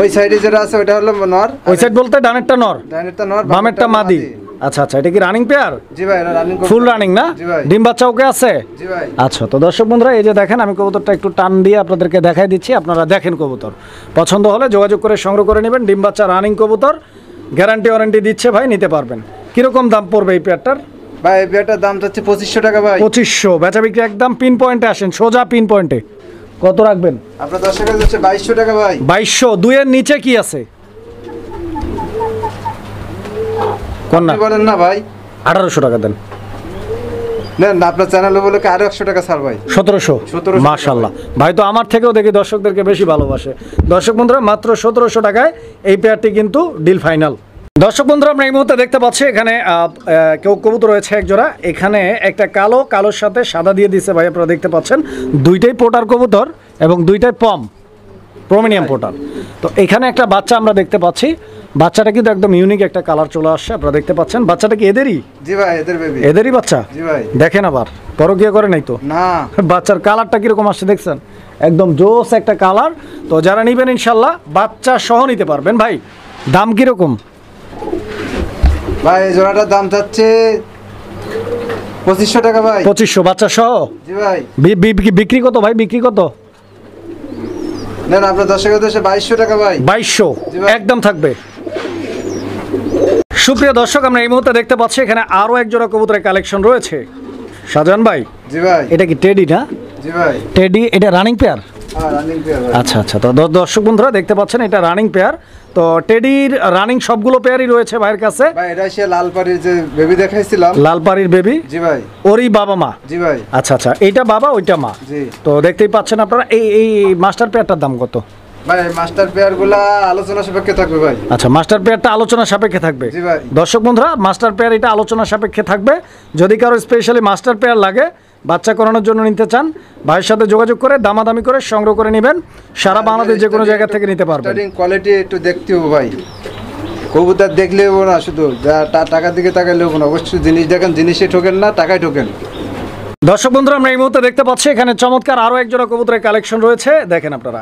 ওই সাইডে যেটা আছে ওটা হলো নর। ওই সাইড বলতে ডানেরটা নর, ডাইনেরটা নর, বামেরটা মাদি। আচ্ছা আচ্ছা, এটা কি রানিং পেয়ার? জি ভাই, এটা রানিং ফুল রানিং না? জি ভাই। ডিম বাচ্চা ওকে আছে? জি ভাই। আচ্ছা, তো দর্শক বন্ধুরা এই যে দেখেন, আমি কবুতরটা একটু টান দিয়ে আপনাদেরকে দেখাই দিচ্ছি, আপনারা দেখেন কবুতর পছন্দ হলে যোগাযোগ করে সংগ্রহ করে নেবেন। ডিম বাচ্চা রানিং কবুতর, গ্যারান্টি ওয়ারেন্টি দিচ্ছে ভাই, নিতে পারবেন। কিরকম দাম পড়বে এই পেয়ারটার? ভাই এই পেয়ারটার দাম চাচ্ছে 2500 টাকা ভাই। 2500? বেচা বিক্রি একদম পিন পয়েন্টে আসেন, সোজা পিন পয়েন্টে। কত রাখবেন? আপনার দর্শকের হচ্ছে 2200 টাকা ভাই। 2200? দুইয়ের নিচে কি আছে কোন না? আপনি বলেন না ভাই। 1800 টাকা দেন। নেন, আপনার চ্যানেলে বলে কি আরো 100 টাকা ছাড় ভাই। 1700? 1700 মাশাআল্লাহ, ভাই তো আমার থেকেও দেখি দর্শকদেরকে বেশি ভালোবাসে। দর্শক বন্ধুরা, মাত্র 1700 টাকায় এই পেয়ারটি কিন্তু ডিল ফাইনাল। দর্শক বন্ধুরা, আমরা এই মুহূর্তে দেখতে পাচ্ছি এখানে কেউ কবুতর রয়েছে এক জোড়া। এখানে একটা কালোর সাথে সাদা দিয়ে দিছে ভাই, আপনারা দেখতে পাচ্ছেন। দুইটাই পোটার কবুতর এবং দুইটাই প্রমিনিয়াম পোটার। তো এখানে একটা বাচ্চা আমরা দেখতে পাচ্ছি, বাচ্চাটা কিন্তু একদম ইউনিক একটা কালার চলে আসছে, আপনারা দেখতে পাচ্ছেন। বাচ্চাটা কি এদেরই? জি ভাই, এদের বেবি। এদেরই বাচ্চা? জি ভাই। দেখেন আবার পরকিয়া করে নাই তো? না। বাচ্চার কালারটা কিরকম আসছে দেখছেন, একদম জোস একটা কালার। তো যারা নিবেন ইনশাল্লাহ বাচ্চা সহ নিতে পারবেন। ভাই দাম কিরকম? ভাই এই জোড়াটার দাম চাচ্ছে 2500 টাকা ভাই। 2500 বাচ্চা সহ? জি ভাই। বিক্রি কত ভাই, বিক্রি কত? নেন, আপনার দর্শকের উদ্দেশ্যে 2200 টাকা ভাই। 2200 জি ভাই। একদম থাকবে। সুপ্রিয় দর্শক, আমরা এই মুহূর্তে দেখতে পাচ্ছি এখানে আরো এক জোড়া কবুতরের কালেকশন রয়েছে। শাহজাহান ভাই, জি ভাই। এটা কি টেডি না? জি ভাই। টেডি, এটা রানিং পেয়ার? হ্যাঁ, রানিং পেয়ার ভাই। আচ্ছা আচ্ছা, তো দর্শক বন্ধুরা দেখতে পাচ্ছেন এটা রানিং পেয়ার। তো টেডির রানিং সবগুলো পেয়ারই রয়েছে ভাইয়ের কাছে। ভাই এটা সে লালপাড়ির যে বেবি দেখাইছিলাম। লালপাড়ির বেবি? জি ভাই। ওরই বাবা মা? জি ভাই। আচ্ছা আচ্ছা, এইটা বাবা ওইটা মা। জি। তো দেখতেই পাচ্ছেন আপনারা, এই মাস্টার পেয়ারটার দাম কত? ভাই মাস্টার পেয়ারগুলা আলোচনা সাপেক্ষে থাকবে ভাই। আচ্ছা, মাস্টার পেয়ারটা আলোচনা সাপেক্ষে থাকবে? জি ভাই। দর্শক বন্ধুরা, মাস্টার পেয়ার এটা আলোচনা সাপেক্ষে থাকবে। যদি কারো স্পেশালি মাস্টার পেয়ার লাগে, বাচ্চা করানোর জন্য নিতে চান, ভাইয়ের সাথে যোগাযোগ করে দামাদামি করে সংগ্রহ করে নেবেন। সারা বাংলাদেশ যে কোনো জায়গা থেকে নিতে পারবেন। স্টার্টিং কোয়ালিটি একটু দেখতে হবে ভাই, কবুতর দেখলেও না শুধু টাকার দিকে তাকালেও না, অবশ্যই জিনিস দেখেন, জিনিসে ঠোকেন না, টাকায় ঠোকেন। দর্শক বন্ধুরা, আমরা এই মুহূর্তে দেখতে পাচ্ছি এখানে চমৎকার আরো এক জোড়া কবুতরের কালেকশন রয়েছে, দেখেন আপনারা।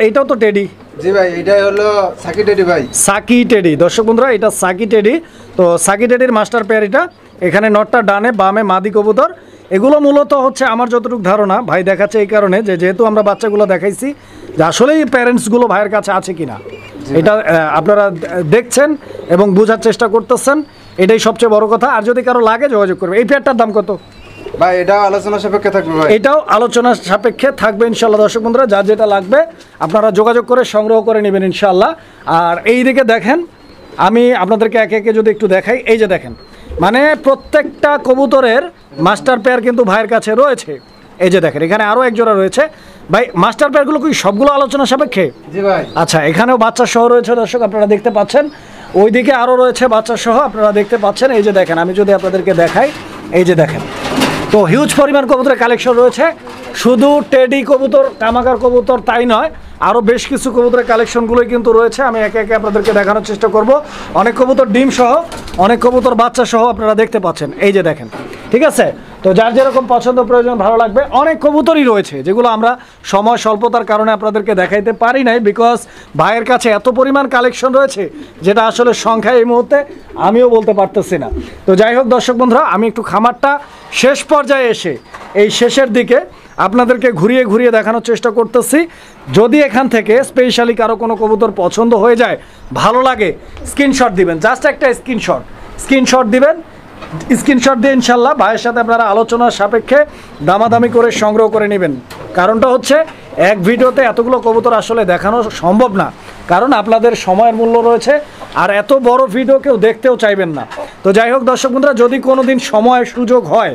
এইটাও তো টেডি? জি ভাই, এটাই হলো সাকি টেডি ভাই। সাকি টেডি। দর্শক বন্ধুরা, এটা সাকি টেডি। তো সাকি টেডির মাস্টার পেয়ার এটা। এখানে নটটা ডানে, বামে মাদি কবুতর। এগুলো মূলত হচ্ছে আমার যতটুকু ধারণা ভাই দেখাচ্ছে এই কারণে যেহেতু আমরা বাচ্চাগুলো দেখাইছি, যে আসলেই প্যারেন্টসগুলো ভাইয়ের কাছে আছে কিনা এটা আপনারা দেখছেন এবং বোঝার চেষ্টা করতেছেন, এটাই সবচেয়ে বড় কথা। আর যদি কারো লাগে যোগাযোগ করবে। এই পেয়ারটার দাম কত ভাই? এটাও আলোচনা সাপেক্ষে থাকবে ভাই। এটাও আলোচনা সাপেক্ষে থাকবে ইনশাল্লাহ। দর্শক বন্ধুরা, যার যেটা লাগবে আপনারা যোগাযোগ করে সংগ্রহ করে নেবেন ইনশাল্লাহ। আর এই দিকে দেখেন, আমি আপনাদেরকে একে একে যদি একটু দেখাই, এই যে দেখেন, মানে প্রত্যেকটা কবুতরের মাস্টার পেয়ার কিন্তু ভাইয়ের কাছে রয়েছে। এই যে দেখেন, এখানে আরও এক জোড়া রয়েছে। ভাই মাস্টার পেয়ারগুলো কি সবগুলো আলোচনা সাপেক্ষে? জি ভাই। আচ্ছা, এখানেও বাচ্চা সহ রয়েছে দর্শক, আপনারা দেখতে পাচ্ছেন। ওইদিকে আরও রয়েছে বাচ্চা সহ, আপনারা দেখতে পাচ্ছেন। এই যে দেখেন, আমি যদি আপনাদেরকে দেখাই, এই যে দেখেন, তো হিউজ পরিমাণ কবুতরের কালেকশন রয়েছে। শুধু টেডি কবুতর, কামাগার কবুতর তাই নয়, আরও বেশ কিছু কবুতরের কালেকশনগুলোই কিন্তু রয়েছে। আমি একে একে আপনাদেরকে দেখানোর চেষ্টা করব। অনেক কবুতর ডিম সহ, অনেক কবুতর বাচ্চা সহ আপনারা দেখতে পাচ্ছেন। এই যে দেখেন, ঠিক আছে? তো যার যেরকম পছন্দ প্রয়োজন ভালো লাগবে। অনেক কবুতরই রয়েছে যেগুলো আমরা সময় স্বল্পতার কারণে আপনাদেরকে দেখাইতে পারি নাই, বিকজ ভাইয়ের কাছে এত পরিমাণ কালেকশন রয়েছে যেটা আসলে সংখ্যায় এই মুহূর্তে আমিও বলতে পারতেছি না। তো যাই হোক দর্শক বন্ধুরা, আমি একটু খামারটা শেষ পর্যায়ে এসে এই শেষের দিকে আপনাদেরকে ঘুরিয়ে ঘুরিয়ে দেখানোর চেষ্টা করতেছি। যদি এখান থেকে স্পেশালি কারো কোনো কবুতর পছন্দ হয়ে যায়, ভালো লাগে, স্ক্রিনশট দিবেন, জাস্ট একটা স্ক্রিনশট দিবেন। স্ক্রিনশট দিয়ে ইনশাল্লাহ ভাইয়ের সাথে আপনারা আলোচনার সাপেক্ষে দামাদামি করে সংগ্রহ করে নেবেন। কারণটা হচ্ছে এক ভিডিওতে এতগুলো কবুতর আসলে দেখানো সম্ভব না, কারণ আপনাদের সময়ের মূল্য রয়েছে, আর এত বড় ভিডিও কেউ দেখতেও চাইবেন না। তো যাই হোক দর্শক বন্ধুরা, যদি কোনো দিন সময় সুযোগ হয়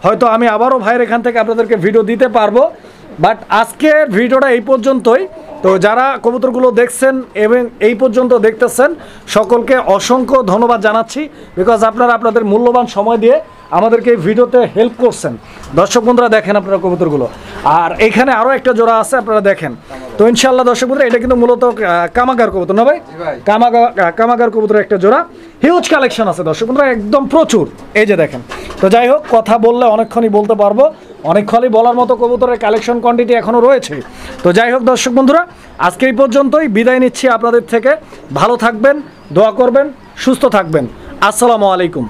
হয়তো আমি আবারও ভাইয়ের এখান থেকে আপনাদেরকে ভিডিও দিতে পারবো। বাট আজকের ভিডিওটা এই পর্যন্তই। তো যারা কবুতরগুলো দেখছেন এবং এই পর্যন্ত দেখতেছেন, সকলকে অসংখ্য ধন্যবাদ জানাচ্ছি, বিকজ আপনারা আপনাদের মূল্যবান সময় দিয়ে আমাদেরকে এই ভিডিওতে হেল্প করছেন। দর্শক বন্ধুরা দেখেন আপনারা কবুতরগুলো, আর এখানে আরও একটা জোড়া আছে, আপনারা দেখেন। তো ইনশাল্লাহ দর্শক বন্ধুরা, এটা কিন্তু মূলত কামাগার কবুতর না ভাই? কামাগার কবুতরের একটা জোড়া। হিউজ কালেকশন আছে দর্শক বন্ধুরা, একদম প্রচুর। এই যে দেখেন। তো যাই হোক, কথা বললে অনেকক্ষণই বলতে পারবো, অনেকক্ষণই বলার মতো কবুতরের কালেকশন কোয়ান্টিটি এখনও রয়েছে। তো যাই হোক দর্শক বন্ধুরা, আজকে এই পর্যন্তই বিদায় নিচ্ছি আপনাদের থেকে। ভালো থাকবেন, দোয়া করবেন, সুস্থ থাকবেন। আসসালামু আলাইকুম।